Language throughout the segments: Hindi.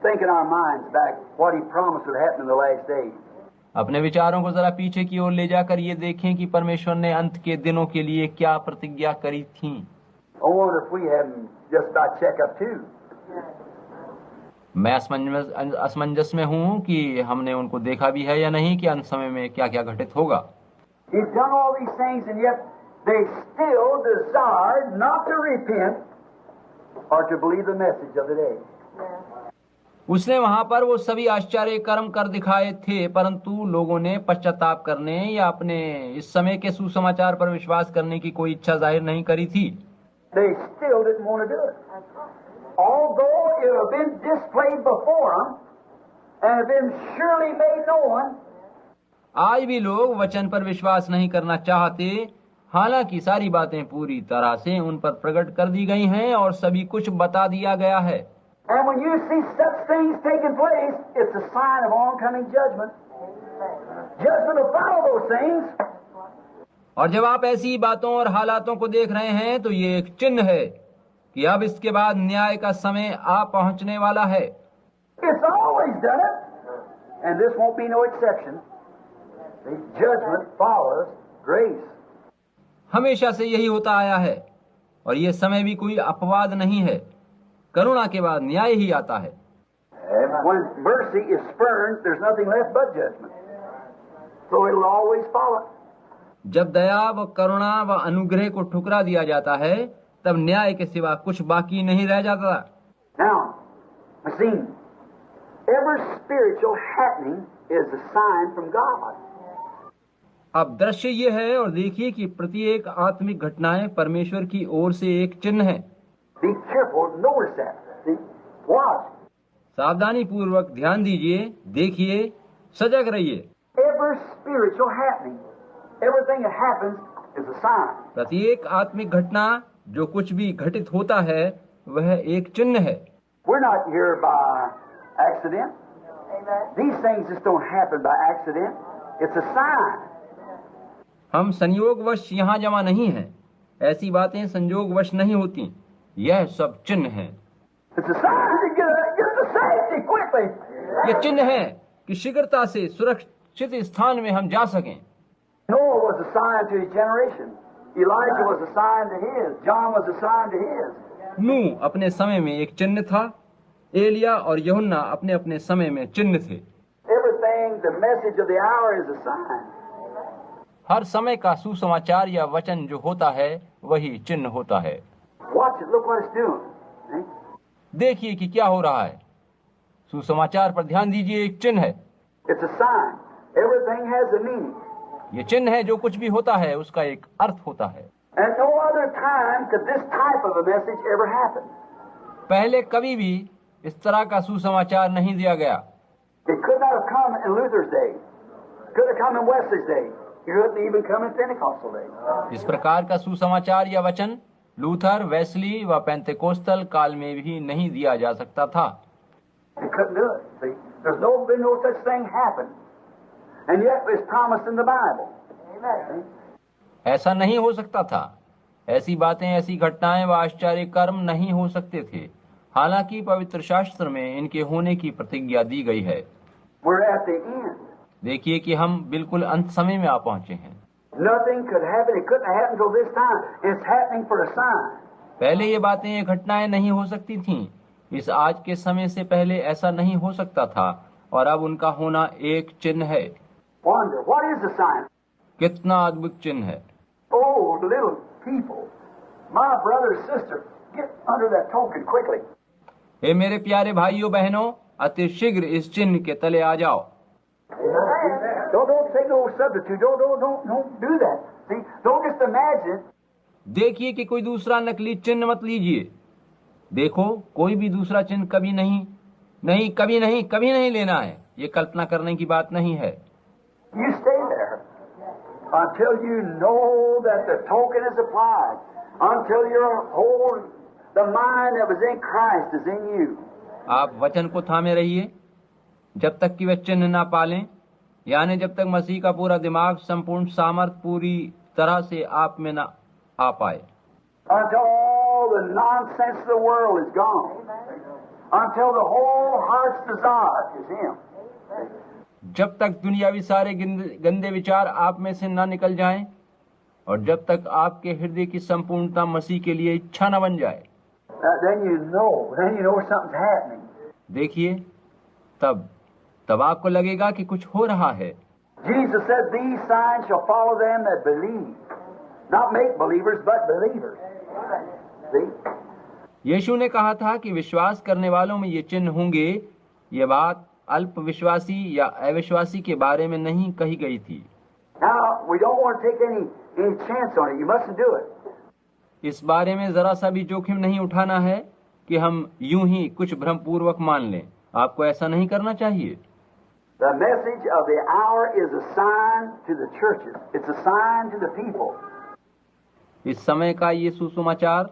think in our minds back what he promised would happen in the last days. अपने विचारों को जरा पीछे की ओर ले जाकर ये देखें कि परमेश्वर ने अंत के दिनों के लिए क्या प्रतिज्ञा करी थी। I wonder if we haven't just about check up too. मैं असमंजस में हूँ कि हमने उनको देखा भी है या नहीं कि अंत समय में क्या क्या घटित होगा। He's done all these things and yet they still desired not to repent or to believe the message of the day. उसने वहां पर वो सभी आश्चर्य कर्म कर दिखाए थे, परंतु लोगों ने पश्चाताप करने या अपने इस समय के सुसमाचार पर विश्वास करने की कोई इच्छा जाहिर नहीं करी थी। They still didn't want to do it. Although it had been displayed before them and had been surely made known. आज भी लोग वचन पर विश्वास नहीं करना चाहते, हालांकि सारी बातें पूरी तरह से उन पर प्रकट कर दी गई हैं और सभी कुछ बता दिया गया है। And when you see such things taking place, it's a sign of oncoming judgment. Judgment will follow those things. और जब आप ऐसी बातों और हालातों को देख रहे हैं तो ये एक चिन्ह है कि अब इसके बाद न्याय का समय आ पहुंचने वाला है। It's always done it, and this won't be no exception. The judgment follows grace. हमेशा से यही होता आया है और ये समय भी कोई अपवाद नहीं है। करुणा के बाद न्याय ही आता है। And when mercy is spurned, there's nothing left but judgment. So it'll always follow. जब दया व करुणा व अनुग्रह को ठुकरा दिया जाता है, तब न्याय के सिवा कुछ बाकी नहीं रह जाता। Now, see, every spiritual happening is a sign from God. अब दृश्य ये है और देखिए कि प्रत्येक आत्मिक घटनाएं परमेश्वर की ओर से एक चिन्ह है। Be careful, notice that. See, watch. सावधानी पूर्वक ध्यान दीजिए, देखिए, सजग रहिए। Every spiritual happening, everything that happens is a sign. प्रत्येक आत्मिक घटना जो कुछ भी घटित होता है वह एक चिन्ह है। We're not here by accident. These things just don't happen by accident. It's a sign. हम संयोगवश यहाँ जमा नहीं हैं। ऐसी बातें संयोगवश नहीं होती। यह सब चिन्ह है। It's a sign to get to safety quickly. यह चिन्ह है कि शीघ्रता से सुरक्षित स्थान में हम जा सकें। Noah was a sign to his generation. Elijah was a sign to his. John was a sign to his. नूह अपने समय में एक चिन्ह था, एलिया और यूहन्ना अपने अपने समय में चिन्ह थे। Everything, the message of the hour is a sign. हर समय का सुसमाचार या वचन जो होता है वही चिन्ह होता है। Watch it, look what it's doing. देखिए कि क्या हो रहा है। सुसमाचार पर ध्यान दीजिए, एक चिन्ह है। It's a sign. Everything has a meaning. ये चिन्ह है, जो कुछ भी होता है उसका एक अर्थ होता है। And no other time could this type of a message ever happen. पहले कभी भी इस तरह का सुसमाचार नहीं दिया गया। It could not have come in Luther's day. Could have come in Wesley's day. It couldn't even come in Pentecostal day. इस प्रकार का सुसमाचार या वचन लूथर, वेस्ली व पेंतेकोस्टल काल में भी नहीं दिया जा सकता था। It couldn't do it. See, there's been no such thing happen, and yet it's promised in the Bible. Amen. ऐसा नहीं हो सकता था। ऐसी बातें, ऐसी घटनाएं व आश्चर्य कर्म नहीं हो सकते थे, हालांकि पवित्र शास्त्र में इनके होने की प्रतिज्ञा दी गई है। We're at the end. देखिए कि हम बिल्कुल अंत समय में आ पहुंचे हैं। Nothing could happen. It couldn't happen till this time. It's happening for a sign. पहले ये बातें, ये घटनाएं नहीं हो सकती थीं। इस आज के समय से पहले ऐसा नहीं हो सकता था और अब उनका होना एक चिन्ह है। Wonder, what is the sign? कितना अद्भुत चिन्ह है। Oh, little people, my brother, sister, get under that token quickly. हे मेरे प्यारे भाइयों बहनों, अति शीघ्र इस चिन्ह के तले आ जाओ। Don't say no substitute. Don't do that. See, don't just imagine. देखिए कि कोई दूसरा नकली चिन्ह मत लीजिए। देखो, कोई भी दूसरा चिन्ह कभी नहीं लेना है। ये कल्पना करने की बात नहीं है। You stay there until you know that the token is applied. Until your whole the mind that was in Christ is in you. आप वचन को थामे रहिए जब तक कि वह चिन्ह ना पालें, यानी जब तक मसीह का पूरा दिमाग, संपूर्ण सामर्थ पूरी तरह से आप में ना आ पाए। Until all the nonsense of the world is gone. until the whole heart's desire is Him. जब तक दुनियावी सारे गंदे विचार आप में से ना निकल जाएं और जब तक आपके हृदय की संपूर्णता मसीह के लिए इच्छा न बन जाए, Then you know something's happening. देखिए तब आपको लगेगा कि कुछ हो रहा है। Jesus said, "These signs shall follow them that believe." Not make believers, but believers. See? यीशु ने कहा था कि विश्वास करने वालों में ये चिन्ह होंगे। ये बात अल्प विश्वासी या अविश्वासी के बारे में नहीं कही गई थी। Now, we don't want to take any chance on it. You mustn't do it. इस बारे में जरा सा भी जोखिम नहीं उठाना है कि हम यूं ही कुछ भ्रमपूर्वक मान लें। आपको ऐसा नहीं करना चाहिए। The message of the hour is a sign to the churches. It's a sign to the people. इस समय का ये सुसमाचार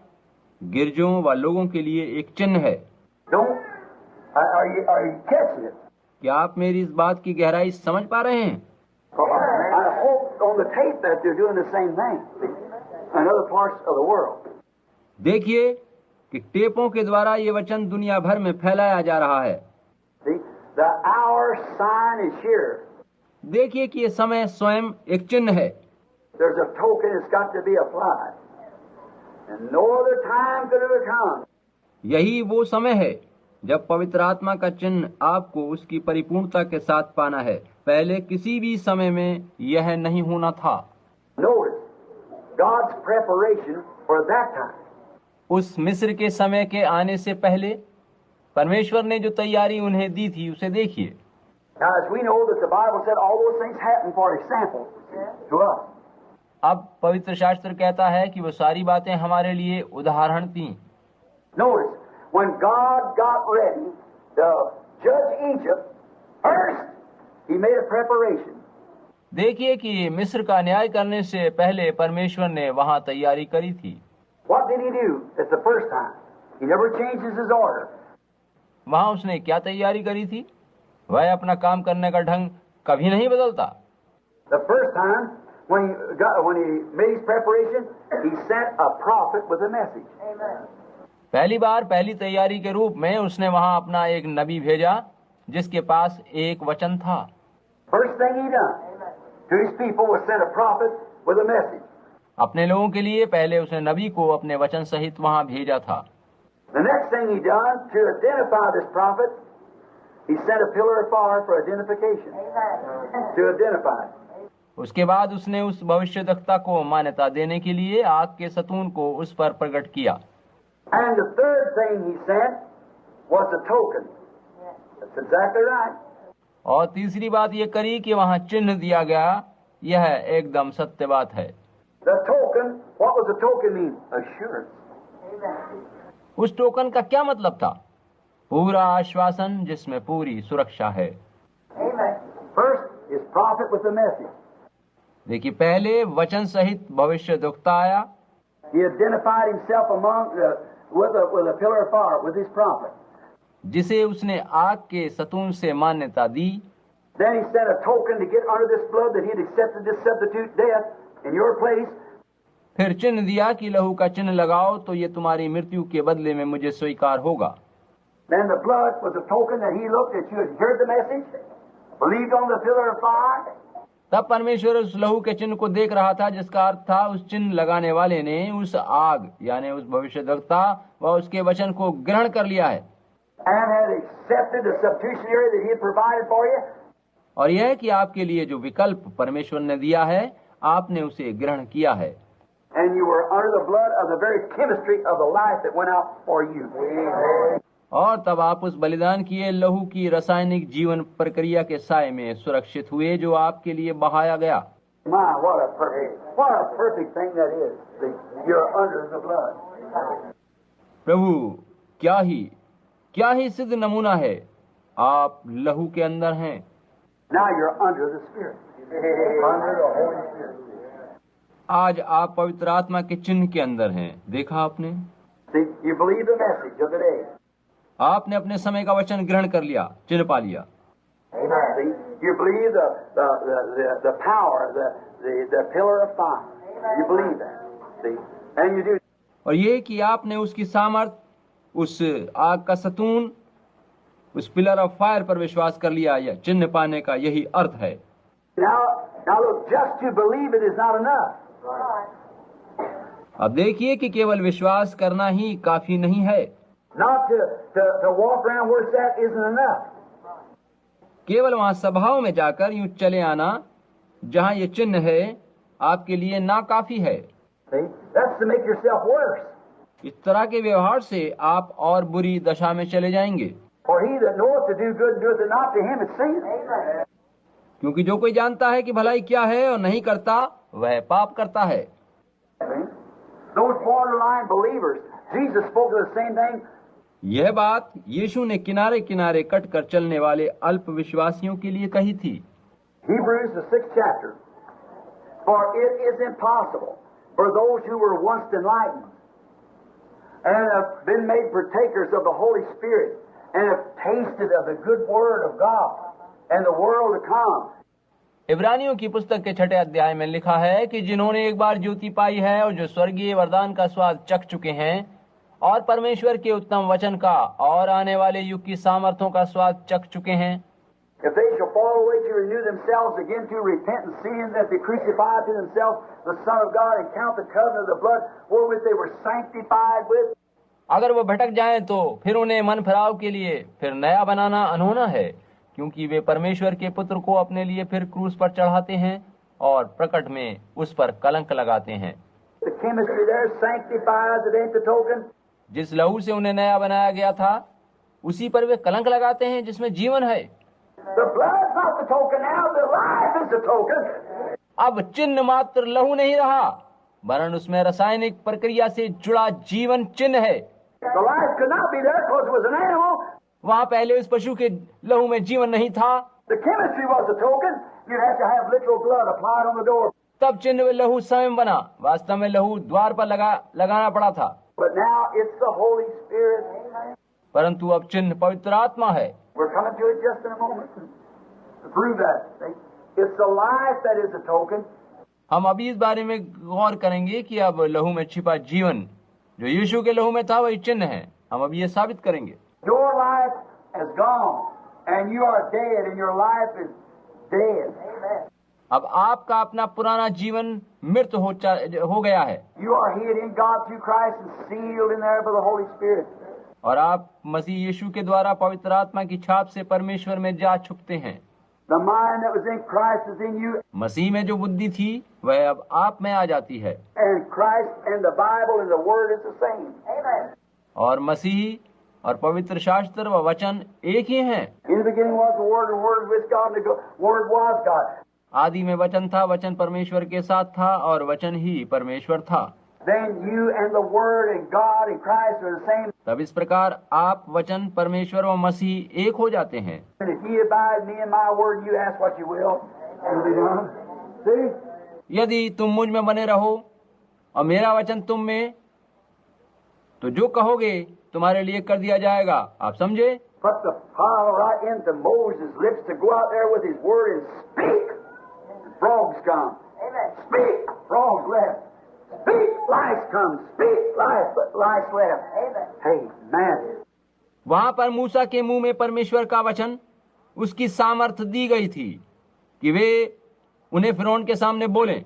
गिरजों व लोगों के लिए एक चिन्ह है। Are you catching it? क्या आप मेरी इस बात की गहराई समझ पा रहे हैं? I hope on the tape that they're doing the same thing in other parts of the world. देखिए कि टेपों के द्वारा ये वचन दुनिया भर में फैलाया जा रहा है। See, the hour sign is here. देखिए कि ये समय स्वयं एक चिन्ह है। There's a token that's got to be applied. And no other time could have come. यही वो समय है जब पवित्र आत्मा का चिन्ह आपको उसकी परिपूर्णता के साथ पाना है। पहले किसी भी समय में यह नहीं होना था। Notice God's preparation for that time. उस मिस्र के समय के आने से पहले परमेश्वर ने जो तैयारी उन्हें दी थी उसे देखिए। Now, as we know that the Bible said all those things happened for example to us. अब पवित्र शास्त्र कहता है कि वो सारी बातें हमारे लिए उदाहरण थीं। Notice, when God got ready to judge Egypt, first He made a preparation. देखिए कि मिस्र का न्याय करने से पहले परमेश्वर ने वहां तैयारी करी थी। What did He do at the first time? He never changes His order. वहां उसने क्या तैयारी करी थी? वह अपना काम करने का ढंग कभी नहीं बदलता। The first time when He made His preparation, He sent a prophet with a message. पहली बार पहली तैयारी के रूप में उसने वहां अपना एक नबी भेजा जिसके पास एक वचन था। First thing He done to His people was send a prophet with a message. अपने लोगों के लिए पहले उसने नबी को अपने वचन सहित वहां भेजा था। The next thing He done to identify this prophet, He sent a pillar of fire for identification. To identify it. उसके बाद उसने उस भविष्यद्वक्ता को मान्यता देने के लिए आग के सतून को उस पर प्रकट किया। And the third thing He sent was a token. That's exactly right. और तीसरी बात ये करी कि वहां चिन्ह दिया गया। यह एकदम सत्य बात है। The token, what was the token mean? Assurance. उस टोकन का क्या मतलब था? पूरा आश्वासन जिसमें पूरी सुरक्षा है। First, His prophet with the message. देखिए पहले वचन सहित भविष्यद्वक्ता आया। He identified Himself with a pillar of fire with His prophet. जिसे उसने आग के सतून से मान्यता दी। Then He sent a token to get under this blood that He had accepted this substitute death in your place. फिर चिन्ह दिया कि लहू का चिन्ह लगाओ तो ये तुम्हारी मृत्यु के बदले में मुझे स्वीकार होगा। Then the blood was a token that He looked that you had heard the message, believed on the pillar of fire. तब परमेश्वर उस लहू के चिन्ह को देख रहा था जिसका अर्थ था उस चिन्ह लगाने वाले ने उस आग यानी उस भविष्यद्वक्ता व उसके वचन को ग्रहण कर लिया है। And had accepted the substitutionary that He had provided for you. और यह कि आपके लिए जो विकल्प परमेश्वर ने दिया है आपने उसे ग्रहण किया है। And you were under the blood of the very chemistry of the life that went out for you. और तब आप उस बलिदान किए लहू की रासायनिक जीवन प्रक्रिया के साए में सुरक्षित हुए जो आपके लिए बहाया गया। My, what a perfect thing that is. You're under the blood. प्रभु क्या ही सिद्ध नमूना है। आप लहू के अंदर हैं। Now you're under the Spirit. Under the Holy Spirit. आज आप पवित्र आत्मा के चिन्ह के अंदर हैं। देखा आपने? See, you believe the message of the day. आपने अपने समय का वचन ग्रहण कर लिया, चिन्ह पा लिया। See, you believe the power, the pillar of fire. You believe that. See, and you do. और ये कि आपने उसकी सामर्थ, उस आग का सतून उस पिलर ऑफ फायर पर विश्वास कर लिया। यह चिन्ह पाने का यही अर्थ है। Now look, just to believe it is not enough. अब देखिए कि केवल विश्वास करना ही काफी नहीं है। Not to walk around where it's at isn't enough. केवल वहां सभाओं में जाकर यूं चले आना जहां ये चिन्ह है आपके लिए ना काफी है। See, that's to make yourself worse. इस तरह के व्यवहार से आप और बुरी दशा में चले जाएंगे। For he that knoweth to do good and doeth it not, to him it's sin. क्योंकि जो कोई जानता है कि भलाई क्या है और नहीं करता वह पाप करता है। Those borderline believers, Jesus spoke of the same thing. यह बात यीशु ने किनारे किनारे कट कर चलने वाले अल्प विश्वासियों के लिए कही थी। Hebrews the 6th chapter. For it is impossible for those who were once enlightened and have been made partakers of the Holy Spirit and have tasted of the good word of God and the world to come. इब्रानियों की पुस्तक के 6 अध्याय में लिखा है कि जिन्होंने एक बार ज्योति पाई है और जो स्वर्गीय वरदान का स्वाद चख चुके हैं और परमेश्वर के उत्तम वचन का और आने वाले युग की सामर्थ्यों का स्वाद चख चुके हैं। If they shall fall away to renew themselves again to repent and sin, that they crucify to themselves the Son of God and count the covenant of the blood wherewith they were sanctified with. अगर वो भटक जाएं तो फिर उन्हें मन फिराव के लिए फिर नया बनाना अनहोना है, क्योंकि वे परमेश्वर के पुत्र को अपने लिए फिर क्रूस पर चढ़ाते हैं और प्रकट में उस पर कलंक लगाते हैं। The chemistry there sanctifies, it ain't the token. जिस लहू से उन्हें नया बनाया गया था उसी पर वे कलंक लगाते हैं जिसमें जीवन है। The blood's not the token now, the life is the token. अब चिन्ह मात्र लहू नहीं रहा, वरन उसमें रासायनिक प्रक्रिया से जुड़ा जीवन चिन्ह है। The life could not be there because it was an animal. वहाँ पहले उस पशु के लहू में जीवन नहीं था। The chemistry was the token. You had to have literal blood applied on the door. तब चिन्ह में लहू स्वयं बना, वास्तव में लहू द्वार पर लगाना पड़ा था। But now it's the Holy Spirit. परंतु अब चिन्ह पवित्र आत्मा है। We're coming to it just in a moment to prove that. See? It's the life that is the token. हम अभी इस बारे में गौर करेंगे कि अब लहू में छिपा जीवन जो यीशु के लहू में था वही चिन्ह है। हम अब ये साबित करेंगे। Your life has gone and you are dead and your life is dead. अब आपका अपना पुराना जीवन मृत हो गया है। You are hid in God through Christ and sealed in there by the Holy Spirit. और आप मसीह यीशु के द्वारा पवित्र आत्मा की छाप से परमेश्वर में जा छुपते हैं। The mind that was in Christ is in you. मसीह में जो बुद्धि थी वह अब आप में आ जाती है। And Christ and the Bible and the Word is the same. Amen. और मसीह और पवित्र शास्त्र व वचन एक ही हैं। In the beginning was the Word, and the Word with God, and the Word was God. आदि में वचन था, वचन परमेश्वर के साथ था और वचन ही परमेश्वर था। Then you and the Word and God and Christ are the same. तब इस प्रकार आप, वचन, परमेश्वर व मसीह एक हो जाते हैं। And if ye abide in me and my word, you ask what you will, it will be done. See? यदि तुम मुझ में बने रहो और मेरा वचन तुम में, तो जो कहोगे तुम्हारे लिए कर दिया जाएगा। आप समझे? Put the power right into Moses' lips to go out there with his word and speak. Frogs come. Amen. Speak. Frogs left. Speak. Lice come. Speak. Lice left. Amen. Hey, man. वहां पर मूसा के मुंह में परमेश्वर का वचन, उसकी सामर्थ दी गई थी कि वे उन्हें फिरौन के सामने बोलें।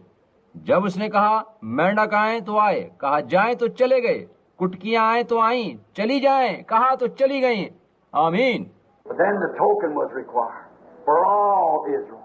जब उसने कहा मेंढक आए तो आए, कहा जाएं तो चले गए, कुटकियां आए तो आईं, चली जाएं, कहा तो चली गईं। आमीन। Then the token was required for all Israel.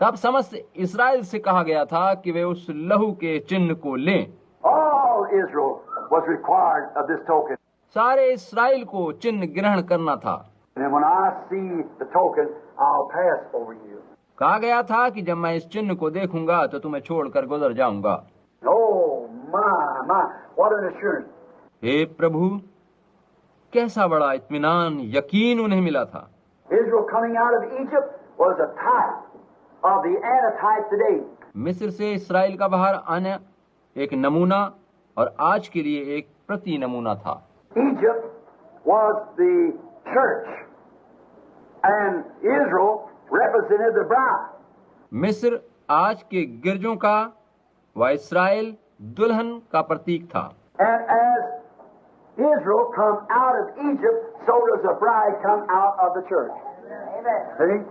तब समस्त इस्राएल से कहा गया था कि वे उस लहू के चिन्ह को लें। All Israel was required of this token. सारे इस्राएल को चिन्ह ग्रहण करना था। And when I see the token, I'll pass over you. कहा गया था कि जब मैं इस चिन्ह को देखूंगा तो तुम्हें छोड़कर गुजर जाऊंगा। Oh my, what an assurance! हे प्रभु, कैसा बड़ा इत्मीनान, यकीन उन्हें मिला था। Israel coming out of Egypt was a type of the antitype today. मिस्र से इस्राएल का बाहर आना एक नमूना और आज के लिए एक प्रति नमूना था। Egypt was the church and Israel represented the bride. मिस्र आज के गिरजों का, व इस्राएल दुल्हन का प्रतीक था। And as Israel come out of Egypt, so does a bride come out of the church. See?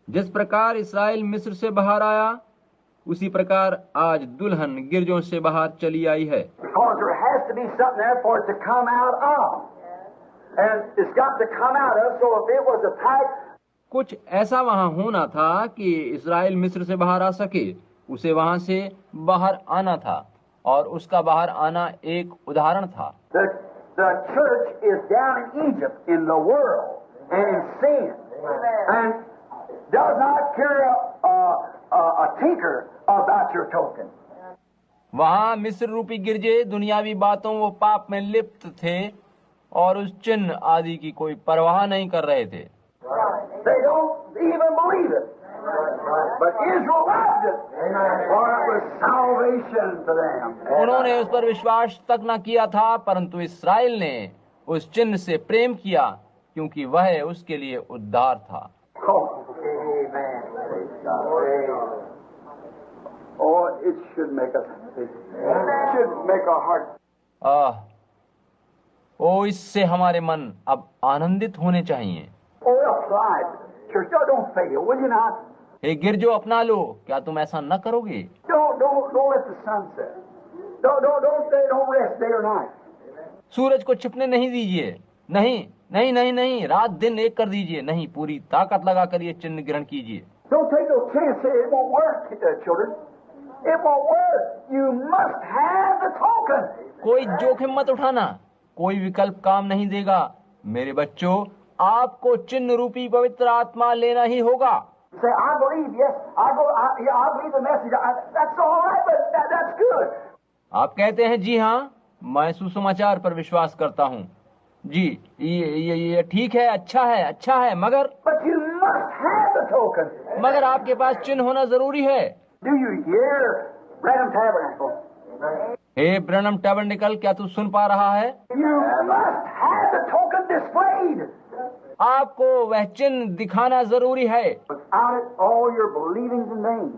जिस प्रकार इसराइल मिस्र से बाहर आया, उसी प्रकार आज दुल्हन गिरजों से बाहर चली आई है। Because there has to be something there for it to come out of. And it's got to come out of, so if it was a type, कुछ ऐसा वहां होना था कि इसराइल मिस्र से बाहर आ सके, उसे वहां से बाहर आना था, और उसका बाहर आना एक उदाहरण था। the church is down in Egypt, in the world, and in sin, and does not care a tinker about your token. वहां मिस्र रूपी गिरजे दुनियावी बातों व पाप में लिप्त थे और उस चिन्ह आदि की कोई परवाह नहीं कर रहे थे। They don't even believe it. But Israel loved it, for it was salvation to them. उन्होंने उस पर विश्वास तक न किया था, परंतु इस्राएल ने उस चिन्ह से प्रेम किया, क्योंकि वह उसके लिए उद्धार था। Oh, amen. Praise God. Oh, it should make us, it should make our heart. ओ, इससे हमारे मन अब आनंदित होने चाहिए। Oh, apply it. Church, don't fail, will you not? हे गिरजो, अपना लो, क्या तुम ऐसा न करोगे? Don't let the sun set. Don't rest day or night. सूरज को छिपने नहीं दीजिए। नहीं नहीं नहीं नहीं, रात दिन एक कर दीजिए। नहीं, पूरी ताकत लगाकर ये चिन्ह ग्रहण कीजिए। Don't take no chance. It won't work, children. It won't work. You must have the token. कोई जोखिम मत उठाना, कोई विकल्प काम नहीं देगा। मेरे बच्चों, आपको चिन्ह रूपी पवित्र आत्मा लेना ही होगा। Say, I believe, yes. I believe the message. That's all right, but that's good. आप कहते हैं, जी हाँ, मैं सुसमाचार पर विश्वास करता हूँ। जी, ये ठीक है, अच्छा है, मगर But you must have the token. मगर आपके पास चिन्ह होना जरूरी है। Do you hear, Branham Tabernacle? हे ब्रनम टैबरनेकल, क्या तू सुन पा रहा है? You must have the token displayed. आपको वह चिन्ह दिखाना जरूरी है। Without it, all your believing's in vain.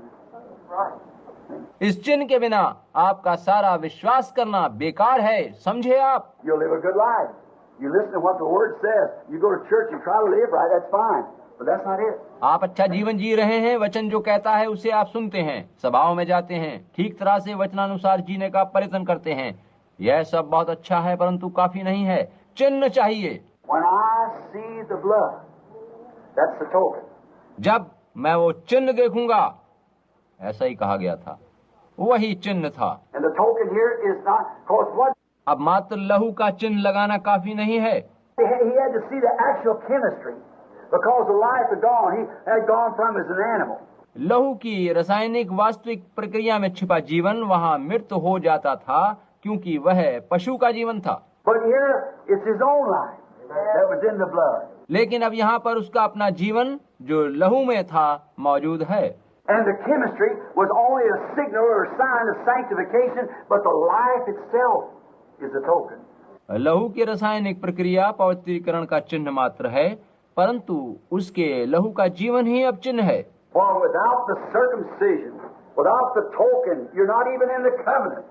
इस चिन्ह के बिना आपका सारा विश्वास करना बेकार है, समझे आप? You'll live a good life. You listen to what the Word says. You go to church and try to live right, that's fine. But that's not it. आप अच्छा जीवन जी रहे हैं, वचन जो कहता है उसे आप सुनते हैं, सभाओं में जाते हैं, ठीक तरह से वचनानुसार जीने का प्रयत्न करते हैं, यह सब बहुत अच्छा है, परंतु काफी नहीं है। चिन्ह चाहिए। When I see the blood, that's the token. जब मैं वो चिन्ह देखूंगा, ऐसा ही कहा गया था, वही चिन्ह था। And the token here is not, because what अब मात्र लहू का चिन्ह लगाना काफी नहीं है। he had to see the actual chemistry, because the life had gone. He had gone from as an animal. लहू की रासायनिक वास्तविक प्रक्रिया में छिपा जीवन वहां मृत हो जाता था, क्योंकि वह पशु का जीवन था। But here it's his own life that was in the blood. लेकिन अब यहाँ पर उसका अपना जीवन जो लहू में था मौजूद है। And the chemistry was only a signal or a sign of sanctification, but the life itself is a token. लहू की रासायनिक प्रक्रिया पवित्रीकरण का चिन्ह मात्र है, परंतु उसके लहू का जीवन ही अब चिन्ह है। For without the circumcision, without the token, you're not even in the covenant.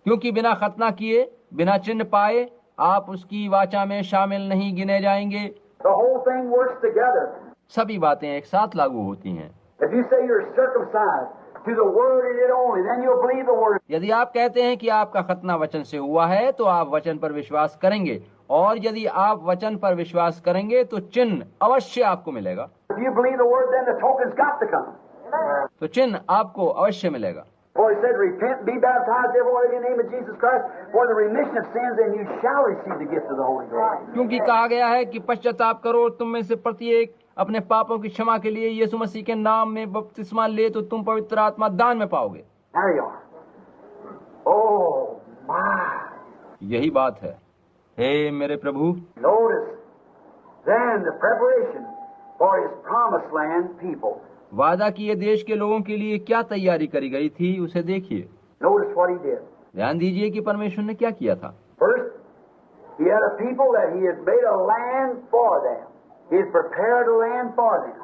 क्योंकि बिना खतना किए, बिना चिन्ह पाए, आप उसकी वाचा में शामिल नहीं गिने जाएंगे। The whole thing works together. सभी बातें एक साथ लागू होती हैं। If you say you're circumcised to the word and it only, then you'll believe the word. यदि आप कहते हैं कि आपका खतना वचन से हुआ है, तो आप वचन पर विश्वास करेंगे, और यदि आप वचन पर विश्वास करेंगे तो चिन्ह अवश्य आपको मिलेगा। If you believe the word, then the token's got to come. तो चिन्ह आपको अवश्य मिलेगा। For he said, repent and be baptized everyone in the name of Jesus Christ for the remission of sins, and you shall receive the gift of the Holy Ghost. क्योंकि कहा गया है कि पश्चाताप करो, तुम में से प्रत्येक अपने पापों की क्षमा के लिए यीशु मसीह के नाम में बपतिस्मा ले, तो तुम पवित्र आत्मा दान में पाओगे। There you are. Oh my! यही बात है। हे मेरे प्रभु, Notice then the preparation for his promised land people. वादा किए देश के लोगों के लिए क्या तैयारी करी गई थी, उसे देखिए। Notice what he did. ध्यान दीजिए कि परमेश्वर ने क्या किया था। First, he had a people that he had made a land for them. He had prepared a land for them.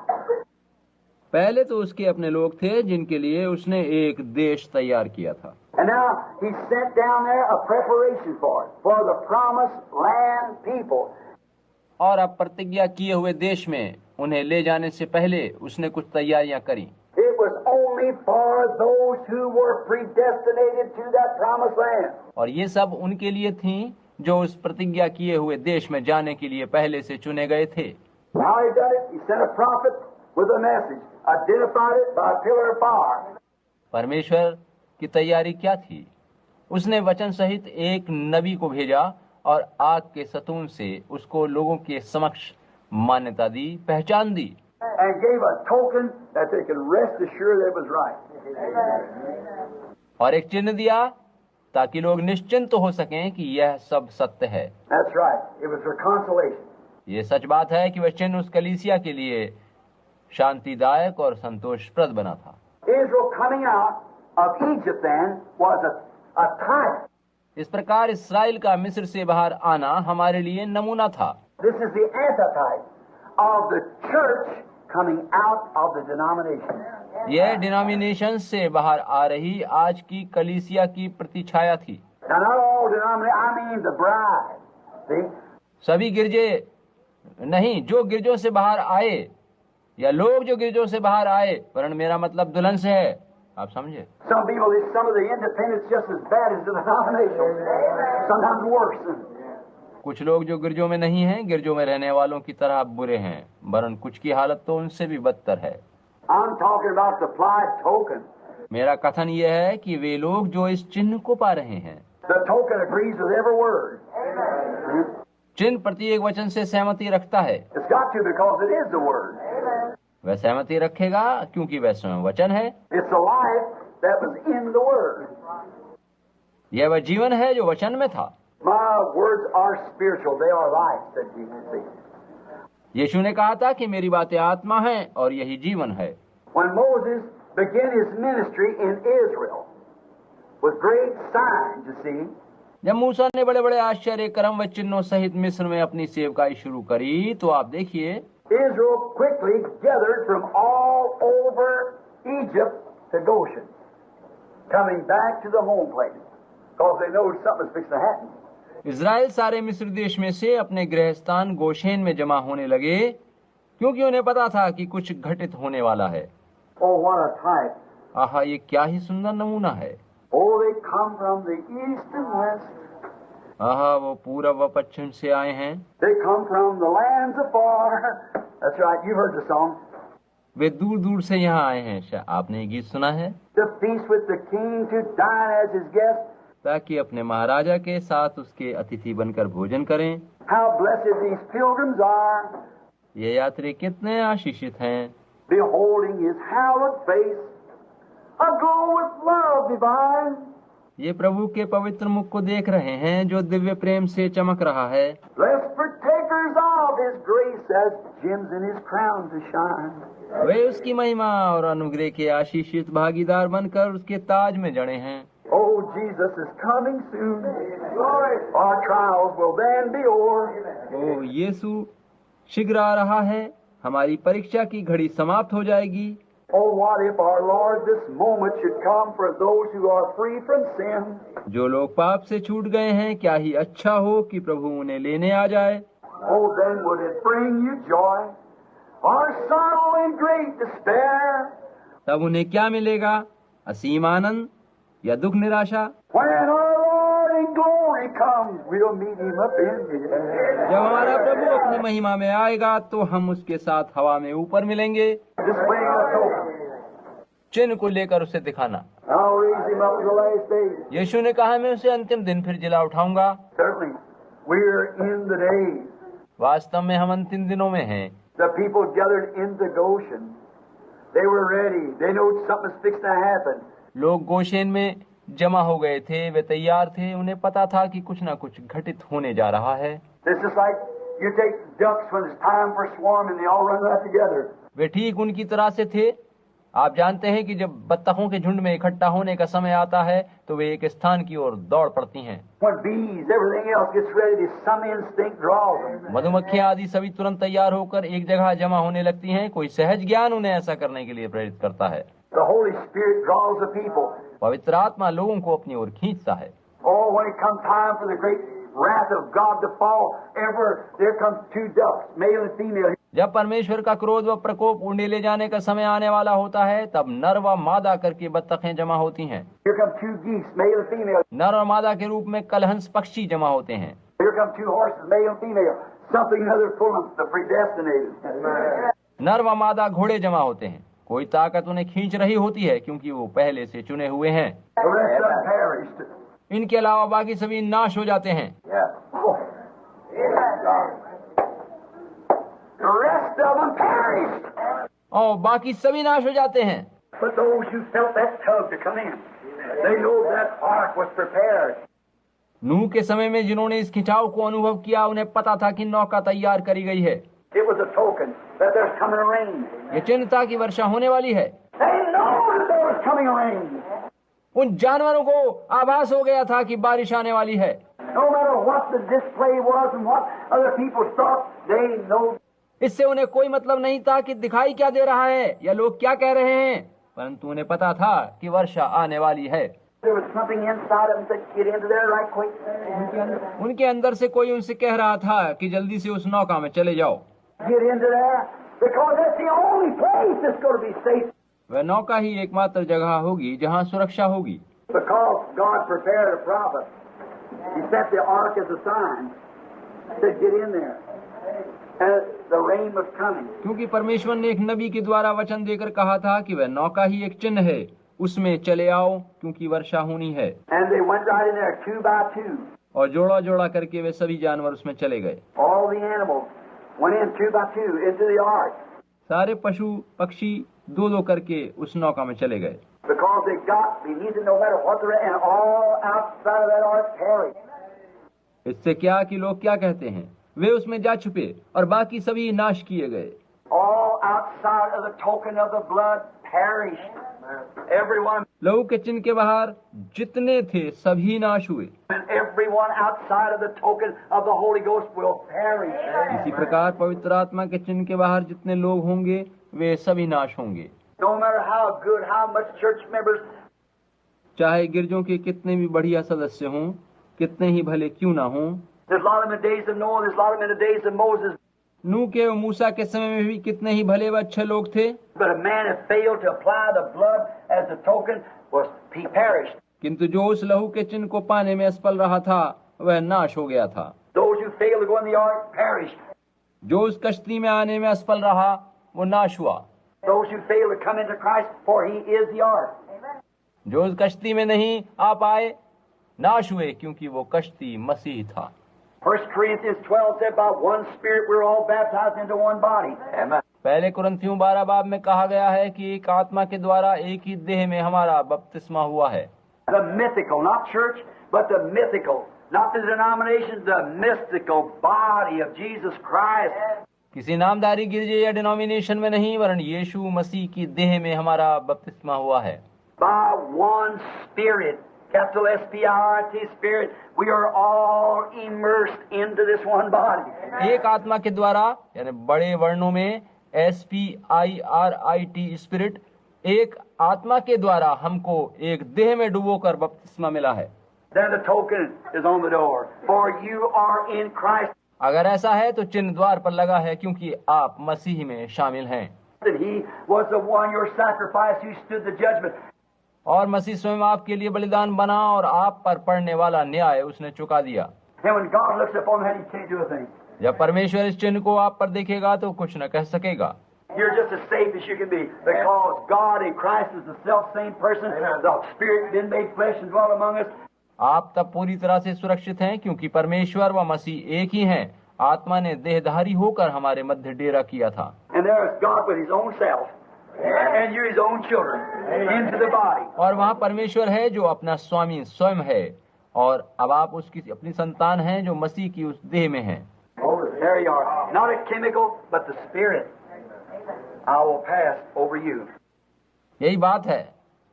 पहले तो उसके अपने लोग थे जिनके लिए उसने एक देश तैयार किया था। And now he sent down there a preparation for it, for the promised land people. और अब प्रतिज्ञा किए हुए देश में उन्हें ले जाने से पहले उसने कुछ तैयारियां करी। It was only for those who were predestinated to that promised land. और ये सब उनके लिए थी जो उस प्रतिज्ञा किए हुए देश में जाने के लिए पहले से चुने गए थे। How he done it? He sent a prophet with a message, identified it by a pillar of fire. परमेश्वर की तैयारी क्या थी? उसने वचन सहित एक नबी को भेजा और आग के सतून से उसको लोगों के समक्ष मान्यता दी, पहचान दी। And gave a token that they could rest assured that it was right. और एक चिन्ह दिया ताकि लोग निश्चिंत हो सकें कि यह सब सत्य है। That's right. It was for consolation. ये सच बात है कि वह चिन्ह उस कलीसिया के लिए शांतिदायक और संतोषप्रद बना था। Israel coming out of Egypt then was a type. इस प्रकार इस्राएल का मिस्र से बाहर आना हमारे लिए नमूना था। This is the antitype of the church coming out of the denomination. यह डिनोमिनेशन से बाहर आ रही आज की कलीसिया की प्रतिछाया थी। Now not all denominations, I mean the bride. See? सभी गिरजे नहीं, जो गिरजों से बाहर आए या लोग जो गिरजों से बाहर आए, वरन मेरा मतलब दुल्हन से है। आप समझे? Some of the independents just as bad as the denomination. Sometimes worse. कुछ लोग जो गिरजों में नहीं हैं, गिरजों में रहने वालों की तरह बुरे हैं, वरन कुछ की हालत तो उनसे भी बदतर है। I'm talking about the applied token. मेरा कथन यह है कि वे लोग जो इस चिन्ह को पा रहे हैं, The token agrees with every word. चिन्ह प्रत्येक वचन से सहमति रखता है। It's got to because it is the word. वह सहमति रखेगा क्योंकि वह स्वयं वचन है। It's the life that was in the word. यह वह जीवन है जो वचन में था। My words are spiritual, they are life, said Jesus. यीशु ने कहा था कि मेरी बातें आत्मा हैं और यही जीवन है। When Moses began his ministry in Israel with great signs, you see, जब मूसा ने बड़े बड़े आश्चर्य कर्म व चिन्हों सहित मिस्र में अपनी सेवकाई शुरू करी, तो आप देखिए Israel quickly gathered from all over Egypt to Goshen, coming back to the home place, because they know something is fixing to happen. Israel सारे मिस्र देश में से अपने गृह स्थान गोशेन में जमा होने लगे, क्योंकि उन्हें पता था कि कुछ घटित होने वाला है। Oh, what a type! आहा, ये क्या ही सुंदर नमूना है। Oh, they come from the east and west. आहा, वो पूरब व पश्चिम से आए हैं। They come from the lands afar. That's right, you heard the song. वे दूर दूर से यहाँ आए हैं। आपने ये गीत सुना है? To feast with the king, to dine as his guest. ताकि अपने महाराजा के साथ उसके अतिथि बनकर भोजन करें। How blessed these pilgrims are, ये यात्री कितने आशीषित हैं, beholding his hallowed face, aglow with love divine. ये प्रभु के पवित्र मुख को देख रहे हैं जो दिव्य प्रेम से चमक रहा है। Blessed partakers of his grace as gems in his crown to shine. वे उसकी महिमा और अनुग्रह के आशीषित भागीदार बनकर उसके ताज में जड़े हैं। Oh, Jesus is coming soon. Our trials will then be over. ओ यीशु शीघ्र आ रहा है, हमारी परीक्षा की घड़ी समाप्त हो जाएगी। Oh, what if our Lord this moment should come for those who are free from sin? जो लोग पाप से छूट गए हैं, क्या ही अच्छा हो कि प्रभु उन्हें लेने आ जाए। Oh, then would it bring you joy, or sorrow and great despair? तब उन्हें क्या मिलेगा, असीम आनंद या दुख निराशा? When our Lord in glory comes, we'll meet him up in the air. जब हमारा प्रभु अपनी महिमा में आएगा तो हम उसके साथ हवा में ऊपर मिलेंगे। Displaying a token. चिन्ह को लेकर उसे दिखाना। I'll raise him up in the last days. यीशु ने कहा, मैं उसे अंतिम दिन फिर जिला उठाऊंगा। Certainly, we're in the days. वास्तव में हम अंतिम दिनों में हैं। The people gathered into Goshen. They were ready. They know something's fixed to happen. लोग गोशेन में जमा हो गए थे, वे तैयार थे, उन्हें पता था कि कुछ ना कुछ घटित होने जा रहा है। This is like you take ducks when it's time for swarming, they all run right together. वे ठीक उनकी तरह से थे। आप जानते हैं कि जब बत्तखों के झुंड में इकट्ठा होने का समय आता है तो वे एक स्थान की ओर दौड़ पड़ती हैं। When bees, everything else gets ready, some instinct draws them. मधुमक्खियां आदि सभी तुरंत तैयार होकर एक जगह जमा होने लगती हैं। कोई सहज ज्ञान उन्हें ऐसा करने के लिए प्रेरित करता है। The Holy Spirit draws the people. पवित्र आत्मा लोगों को अपनी ओर खींचता है। Oh, when it comes time for the great wrath of God to fall, ever there comes two ducks, male and female. जब परमेश्वर का क्रोध व प्रकोप उंडे ले जाने का समय आने वाला होता है, तब नर व मादा करके बत्तखें जमा होती हैं। Here come two geese, male and female. नर और मादा के रूप में कलहंस पक्षी जमा होते हैं। Here come two horses, male and female. Something another full of the predestinated. नर व मादा घोड़े जमा होते हैं। कोई ताकत उन्हें खींच रही होती है क्योंकि वो पहले से चुने हुए हैं। The rest of them perished. इनके अलावा बाकी सभी नाश हो जाते हैं। Oh. The rest of them perished. और बाकी सभी नाश हो जाते हैं। But those who felt that tug to come in, they know that ark was prepared. नूह के समय में जिन्होंने इस खिंचाव को अनुभव किया, उन्हें पता था कि नौका तैयार करी गई है। It was a token that there's coming a rain. ये चिन्ह था कि वर्षा होने वाली है। They know that there was coming a rain. उन जानवरों को आभास हो गया था कि बारिश आने वाली है। No matter what the display was and what other people thought, they know. इससे उन्हें कोई मतलब नहीं था कि दिखाई क्या दे रहा है या लोग क्या कह रहे हैं, परंतु उन्हें पता था कि वर्षा आने वाली है। There was something inside of them that get into there right quick. उनके अंदर से कोई उनसे कह रहा था कि जल्दी से उस नौका में चले जाओ। Get into there because that's the only place that's going to be safe. वह नौका ही एकमात्र जगह होगी जहाँ सुरक्षा होगी। Because God prepared a prophet. He set the ark as a sign. Said get in there. And the rain was coming. क्योंकि परमेश्वर ने एक नबी के द्वारा वचन देकर कहा था कि वह नौका ही एक चिन्ह है, उसमें चले आओ क्योंकि वर्षा होनी है। And they went right in there 2 by 2. और जोड़ा जोड़ा करके वे सभी जानवर उसमें चले गए। All the animals went in 2 by 2 into the ark. सारे पशु पक्षी दो दो करके उस नौका में चले गए। Because they got beneath it no matter what they're and all outside of that ark perished. इससे क्या कि लोग क्या कहते हैं, वे उसमें जा छुपे और बाकी सभी नाश किए गए। All outside of the token of the blood perished. Everyone लहू के चिन्ह के बाहर जितने थे सभी नाश हुए। and everyone outside of the token of the Holy Ghost will perish. इसी प्रकार पवित्र आत्मा के चिन्ह के बाहर जितने लोग होंगे वे सभी नाश होंगे। No matter how good, how much church members, चाहे गिरजों के कितने भी बढ़िया सदस्य हों, कितने ही भले क्यों ना हों। there's a lot of them in the days of Noah, there's a lot of them in the days of Moses, नूह के और मूसा के समय में भी कितने ही भले व अच्छे लोग थे, but a man that failed to apply the blood as a token he perished. किंतु जो उस लहू के चिन्ह को पाने में असफल रहा था वह नाश हो गया था। Those who failed to go in the ark perished. जो उस कश्ती में आने में असफल रहा वो नाश हुआ। Those who failed to come into Christ, for he is the ark. जो उस कश्ती में नहीं आ पाए नाश हुए क्योंकि वो कश्ती मसीह था। 1 Corinthians 12 said, by one Spirit we're all baptized into one body. Amen. पहले कुरिन्थियों 12 बाब में कहा गया है कि एक आत्मा के द्वारा एक ही देह में हमारा बपतिस्मा हुआ है। The mythical, not church, but the mythical, not the denominations, the mystical body of Jesus Christ. किसी नामधारी गिरजे या डिनोमिनेशन में नहीं, वरन यीशु मसीह की देह में हमारा बपतिस्मा हुआ है। By one Spirit, capital S-P-I-R-I-T, Spirit, we are all immersed into this one body. एक आत्मा के द्वारा यानी बड़े वर्णों में SPIRIT स्पिरिट, एक आत्मा के द्वारा हमको एक देह में डुबोकर बपतिस्मा मिला है। Then the token is on the door, for you are in Christ. अगर ऐसा है तो चिन्ह द्वार पर लगा है क्योंकि आप मसीह में शामिल हैं। That he was the one, your sacrifice, who stood the judgment. और मसीह स्वयं आपके लिए बलिदान बना और आप पर पड़ने वाला न्याय उसने चुका दिया। And when God looks upon that, he can't do a thing. जब परमेश्वर इस चिन्ह को आप पर देखेगा तो कुछ न कह सकेगा। You're just as safe as you can be, because God in Christ is the self-same person. The Spirit been made flesh and dwelt among us. आप तब पूरी तरह से सुरक्षित हैं क्योंकि परमेश्वर व मसीह एक ही हैं। आत्मा ने देहधारी होकर हमारे मध्य डेरा किया था। And there is God with his own self. And you're his own children into the body. और वहाँ परमेश्वर है जो अपना स्वामी स्वयं है और अब आप उसकी अपनी संतान हैं जो मसीह की उस देह में हैं। There you are. Not a chemical, but the Spirit. I will pass over you. यही बात है,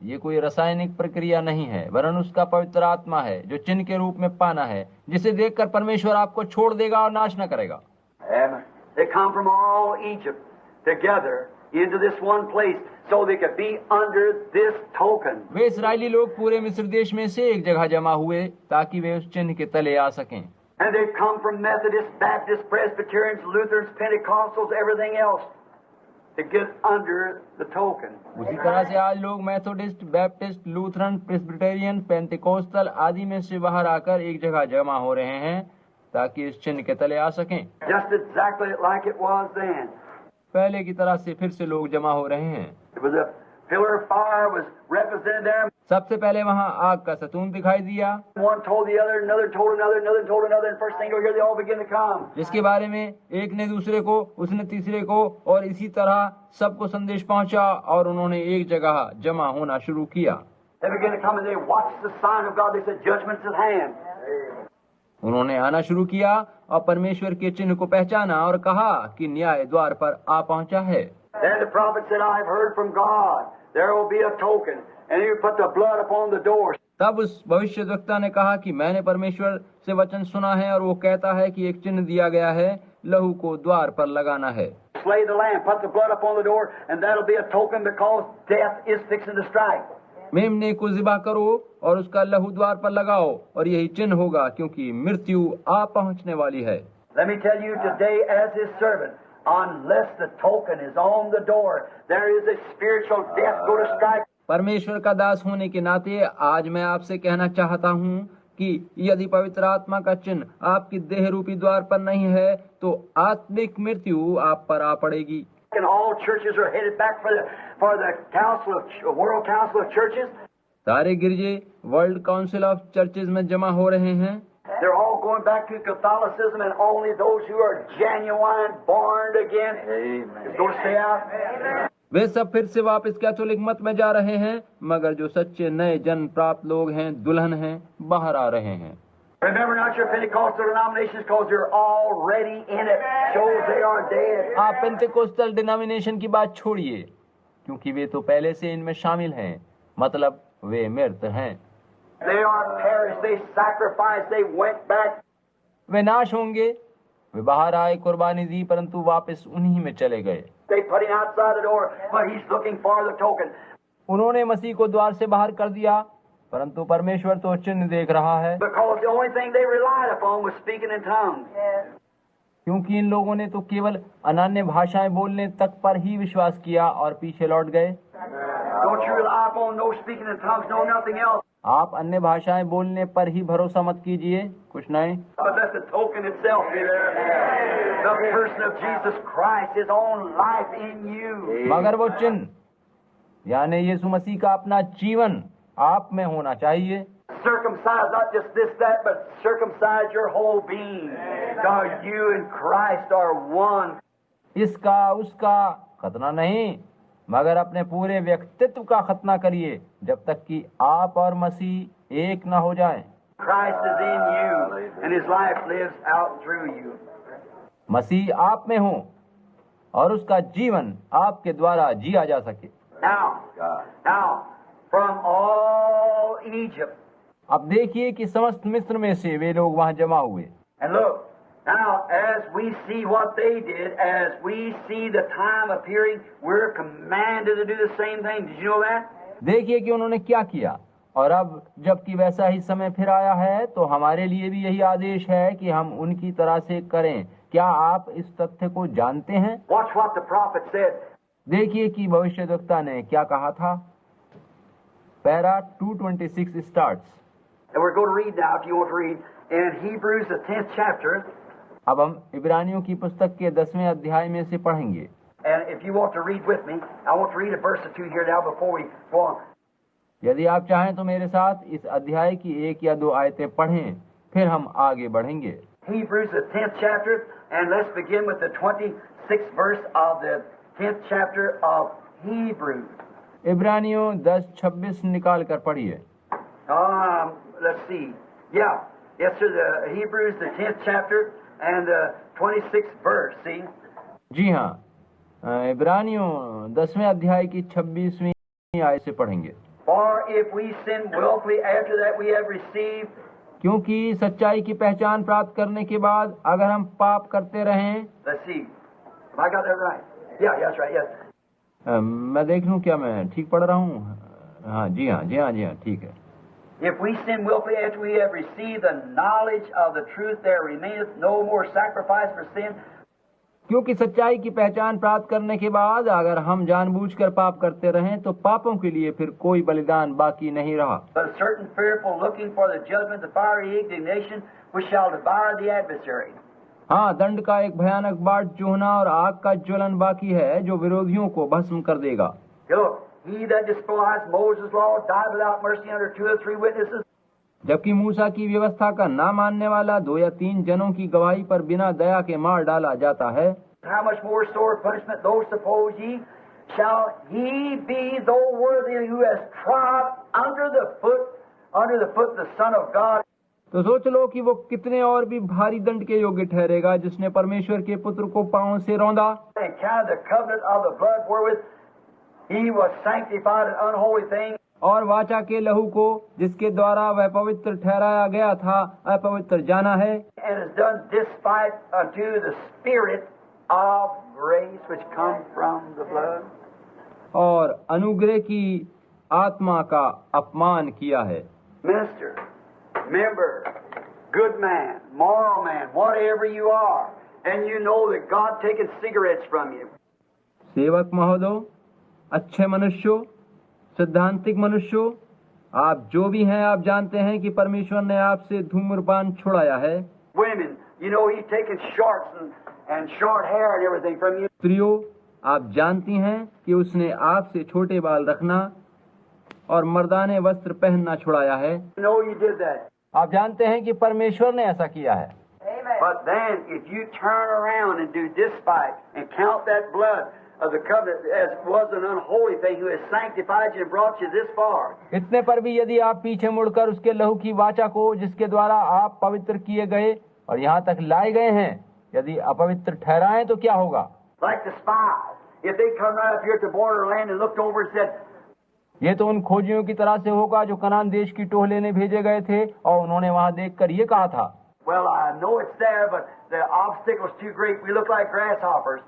ये कोई रासायनिक प्रक्रिया नहीं है, वरन उसका पवित्र आत्मा है जो चिन्ह के रूप में पाना है, जिसे देखकर परमेश्वर आपको छोड़ देगा और नाश न करेगा। Amen. They come from all Egypt. together into this one place so they could be under this token. वे इस्राएली लोग पूरे मिस्र देश में से एक जगह जमा हुए ताकि वे उस चिन्ह के तले आ सकें। And they've come from Methodists, Baptists, Presbyterians, Lutherans, Pentecostals, everything else to get under the token. उसी तरह से आज लोग Methodist, Baptist, Lutheran, Presbyterian, Pentecostal आदि में से बाहर आकर एक जगह जमा हो रहे हैं ताकि इस चिन्ह के तले आ सकें। Just exactly like it was then. पहले की तरह से फिर से लोग जमा हो रहे हैं। It was a pillar of fire was represented there. सबसे पहले वहाँ आग का सतून दिखाई दिया, One told the other, another told another, another told another, and first thing you'll hear, they all begin to come. जिसके बारे में एक ने दूसरे को, उसने तीसरे को, और इसी तरह सबको संदेश पहुंचा और उन्होंने एक जगह जमा होना शुरू किया। They begin to come and they watch the sign of God. They said, "Judgment's at hand." उन्होंने आना शुरू किया और परमेश्वर के चिन्ह को पहचाना और कहा कि न्याय द्वार पर आ पहुंचा है। Then the prophet said, "I've heard from God. There will be a token, and you put the blood upon the door." तब उस भविष्यद्वक्ता ने कहा कि मैंने परमेश्वर से वचन सुना है और वो कहता है कि एक चिन्ह दिया गया है, लहू को द्वार पर लगाना है। Slay the lamb, put the blood upon the door, and that'll be a token because death is fixing to strike. मेमने को ज़िबा करो और उसका लहू द्वार पर लगाओ और यही चिन्ह होगा क्योंकि मृत्यु आ पहुंचने वाली है। Let me tell you today, as His servant, unless the token is on the door, there is a spiritual death going to strike. परमेश्वर का दास होने के नाते आज मैं आपसे कहना चाहता हूँ कि यदि पवित्र आत्मा का चिन्ह आपकी देह रूपी द्वार पर नहीं है तो आत्मिक मृत्यु आप पर आ पड़ेगी। And all churches are headed back for the council of World Council of Churches. सारे गिरजे वर्ल्ड काउंसिल ऑफ चर्चेज में जमा हो रहे हैं। They're all going back to Catholicism, and only those who are genuine, born again, is going to stay out. वे सब फिर से वापस कैथोलिक मत में जा रहे हैं, मगर जो सच्चे नए जन्म प्राप्त लोग हैं, दुल्हन हैं, बाहर आ रहे हैं। Remember not your Pentecostal denominations, because you're already in it. Shows they are dead. आप पेंटेकोस्टल डिनोमिनेशन की बात छोड़िए, क्योंकि वे तो पहले से इनमें शामिल हैं, मतलब वे मृत हैं। They are perished. They sacrificed. They went back. वे नाश होंगे, वे बाहर आए, कुर्बानी दी, परंतु वापस उन्हीं में चले गए। They put him outside the door, but he's looking for the token. उन्होंने मसीह को द्वार से बाहर कर दिया, परंतु परमेश्वर तो चिन्ह देख रहा है। Because the only thing they relied upon was speaking in tongues. क्योंकि इन लोगों ने तो केवल अनन्य भाषाएं बोलने तक पर ही विश्वास किया और पीछे लौट गए। Don't you rely upon no speaking in tongues, no nothing else. आप अन्य भाषाएं बोलने पर ही भरोसा मत कीजिए, कुछ नहीं। But let the token itself be there. The person of Jesus Christ, His own life in you. मगर वो चिन्ह यानी यीशु मसीह का अपना जीवन आप में होना चाहिए। Circumcise not just this, that, but circumcise your whole being. God, you and Christ are one. इसका उसका खतना नहीं, मगर अपने पूरे व्यक्तित्व का खतना करिए जब तक कि आप और मसीह एक न हो जाएं। Christ is in you, and His life lives out through you. मसीह आप में हो और उसका जीवन आपके द्वारा जिया जा सके। Now, from all Egypt. अब देखिए कि समस्त मिस्र में से वे लोग वहां जमा हुए। And look, now as we see what they did, as we see the time appearing, we're commanded to do the same thing. Did you know that? देखिए कि उन्होंने क्या किया, और अब जबकि वैसा ही समय फिर आया है तो हमारे लिए भी यही आदेश है कि हम उनकी तरह से करें। क्या आप इस तथ्य को जानते हैं? Watch what the prophet said. देखिए कि भविष्यद्वक्ता ने क्या कहा था। Para 226 starts. And we're going to read now, if you want to read, in Hebrews the 10th chapter. अब हम इब्रानियों की पुस्तक के 10वें अध्याय में से पढ़ेंगे। And if you want to read with me, I want to read a verse or two here now before we go on. यदि आप चाहें तो मेरे साथ इस अध्याय की एक या दो आयतें पढ़ें, फिर हम आगे बढ़ेंगे। Hebrews the 10th chapter, and let's begin with the 26th verse of the 10th chapter of Hebrews. इब्रानियों 10:26 निकाल कर पढ़िए। Let's see. Yeah. Yes, sir. The Hebrews, the 10th chapter, and the 26th verse. See? जी हाँ, इब्रानियों 10वें अध्याय की 26वीं आयत से पढ़ेंगे। For if we sin willfully after that we have received. क्योंकि सच्चाई की पहचान प्राप्त करने के बाद अगर हम पाप करते रहें। Let's see. Have I got that right? Yeah, that's right, yes. मैं देख लूं क्या मैं ठीक पढ़ रहा हूँ? हाँ जी हाँ जी हाँ जी हाँ, ठीक है। If we sin willfully after we have received the knowledge of the truth, there remaineth no more sacrifice for sin. क्योंकि सच्चाई की पहचान प्राप्त करने के बाद अगर हम जानबूझकर पाप करते रहें तो पापों के लिए फिर कोई बलिदान बाकी नहीं रहा। But a certain fearful looking for the judgment, the fiery indignation, which shall devour the adversary. हाँ, दंड का एक भयानक बाट जोहना और आग का ज्वलन बाकी है जो विरोधियों को भस्म कर देगा। Look, he that despised Moses' law died without mercy under 2 or 3 witnesses. जबकि मूसा की व्यवस्था का ना मानने वाला 2 या 3 जनों की गवाही पर बिना दया के मार डाला जाता है। How much more sore punishment, though suppose ye, shall he be, though worthy, who has trod under the foot the Son of God. तो सोच लो कि वो कितने और भी भारी दंड के योग्य ठहरेगा जिसने परमेश्वर के पुत्र को पांव से रौंदा। And counted the covenant of the blood wherewith he was sanctified an unholy thing. और वाचा के लहू को जिसके द्वारा वह पवित्र ठहराया गया था अपवित्र जाना है। And has done despite unto the Spirit of grace which comes from the blood. और अनुग्रह की आत्मा का अपमान किया है। Minister, member, good man, moral man, whatever you are, and you know that God taken cigarettes from you. सेवक महोदय, अच्छे मनुष्यों, सिद्धांतिक मनुष्यों, आप जो भी हैं, आप जानते हैं कि परमेश्वर ने आपसे धूम्रपान छुड़ाया है। Women, you know He's taken shorts and short hair and everything from you. स्त्रियों, आप जानती हैं कि उसने आपसे छोटे बाल रखना और मर्दाने वस्त्र पहनना छुड़ाया है। You know you did that. आप जानते हैं कि परमेश्वर ने ऐसा किया है। But then, if you turn around and do despite and count that blood of the covenant as was an unholy thing, who has sanctified you and brought you this far. इतने पर भी यदि आप पीछे मुड़कर उसके लहू की वाचा को जिसके द्वारा आप पवित्र किए गए और यहाँ तक लाए गए हैं, यदि अपवित्र ठहराएं तो क्या होगा? Like the spies, if they come right up here to borderland and looked over and said, ये तो उन खोजियों की तरह से होगा जो कनान देश की टोह लेने भेजे गए थे और उन्होंने वहां देखकर ये कहा था, well, I know it's there, but the obstacle's too great. We look like grasshoppers.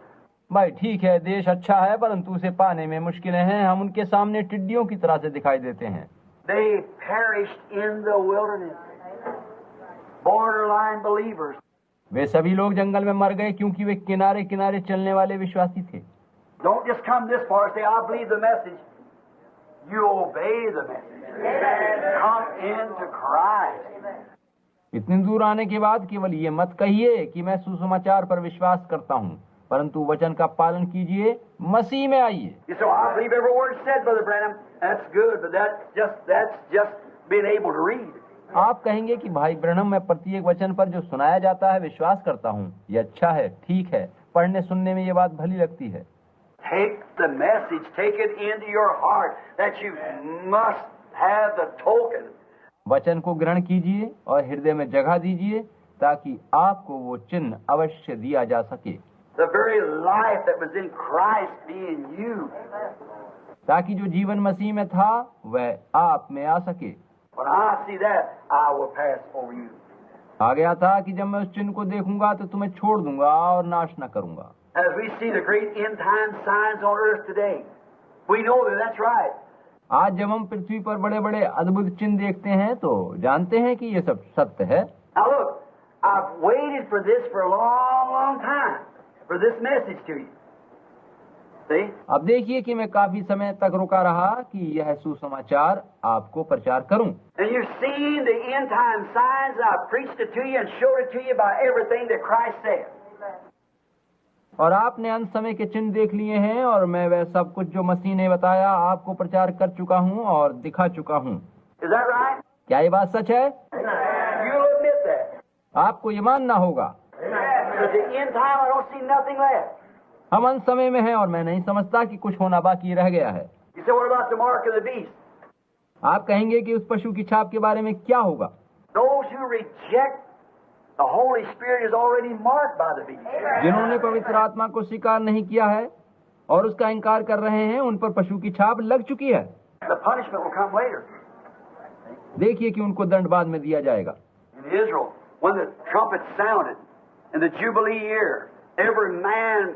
भाई ठीक है, देश अच्छा है परंतु उसे पाने में मुश्किलें हैं, हम उनके सामने टिड्डियों की तरह से दिखाई देते हैं। They perished in the wilderness. Borderline believers. वे सभी लोग जंगल में मर गए क्योंकि वे किनारे किनारे चलने वाले विश्वासी थे। Don't just come this far and say, I believe the message. You obey the message. Come into Christ. इतनी दूर आने के बाद केवल ये मत कहिए कि मैं सुसमाचार पर विश्वास करता हूँ, परंतु वचन का पालन कीजिए, मसीह में आइए। You say, I believe every word said, Brother Branham. That's good, but that's just being able to read. आप कहेंगे कि भाई ब्रैनम, मैं प्रत्येक वचन पर जो सुनाया जाता है विश्वास करता हूँ, ये अच्छा है, ठीक है, पढ़ने सुनने में ये बात भली लगती है। Take the message, take it into your heart that you must have the token. वचन को ग्रहण कीजिए और हृदय में जगह दीजिए ताकि आपको वो चिन्ह अवश्य दिया जा सके। The very life that was in Christ be in you. ताकि जो जीवन मसीह में था वह आप में आ सके। When I see that, I will pass over you. आ गया था कि जब मैं उस चिन्ह को देखूंगा तो तुम्हें छोड़ दूंगा और नाश न करूंगा। As we see the great end time signs on earth today, we know that that's right. आज जब हम पृथ्वी पर बड़े बड़े अद्भुत चिन्ह देखते हैं तो जानते हैं कि ये सब सत्य है। Now look, I've waited for this for a long, long time, for this message to you. See? अब देखिए कि मैं काफी समय तक रुका रहा कि यह सुसमाचार आपको प्रचार करूं। And you've seen the end time signs. I've preached it to you and showed it to you by everything that Christ said. और आपने अंत समय के चिन्ह देख लिए हैं और मैं वह सब कुछ जो मसीह ने बताया आपको प्रचार कर चुका हूं और दिखा चुका हूं। Is that right? क्या ये बात सच है? You'll admit that. आपको ये मानना होगा। At the end time, I don't see nothing left. हम अंत समय में हैं और मैं नहीं समझता कि कुछ होना बाकी रह गया है। You say, what about the mark of the beast? आप कहेंगे कि उस पशु की छाप के बारे में क्या होगा? Those who reject the Holy Spirit is already marked by the beast. जिन्होंने पवित्र आत्मा को स्वीकार नहीं किया है और उसका इनकार कर रहे हैं, उन पर पशु की छाप लग चुकी है। The punishment will come later. देखिए कि उनको दंड बाद में दिया जाएगा। In Israel, when the trumpet sounded in the Jubilee year, every man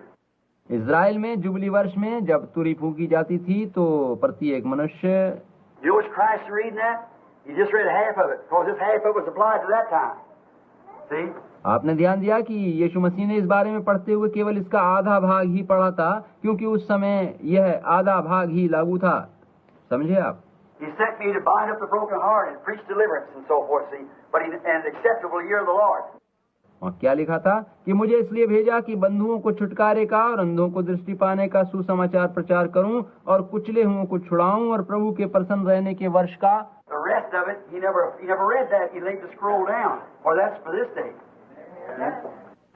Israel में जुबली वर्ष में जब तुरी फूंकी जाती थी तो प्रत्येक मनुष्य, You know what's Christ reading that? You just read half of it, because this half of it was applied to that time. See? आपने ध्यान दिया कि यीशु मसीह ने इस बारे में पढ़ते हुए केवल इसका आधा भाग ही पढ़ा था, क्योंकि उस समय यह आधा भाग ही लागू था। समझे आप? He sent me to bind up the broken heart and preach deliverance and so forth, see? But an acceptable year of the Lord. और क्या लिखा था कि मुझे इसलिए भेजा कि बंधुओं को छुटकारे का और अंधों को दृष्टि पाने का सुसमाचार प्रचार करूं और कुचले हुओं को छुड़ाऊं और प्रभु के प्रसन्न रहने के वर्ष का। The rest of it, he never read that. He laid the scroll down, or that's for this day.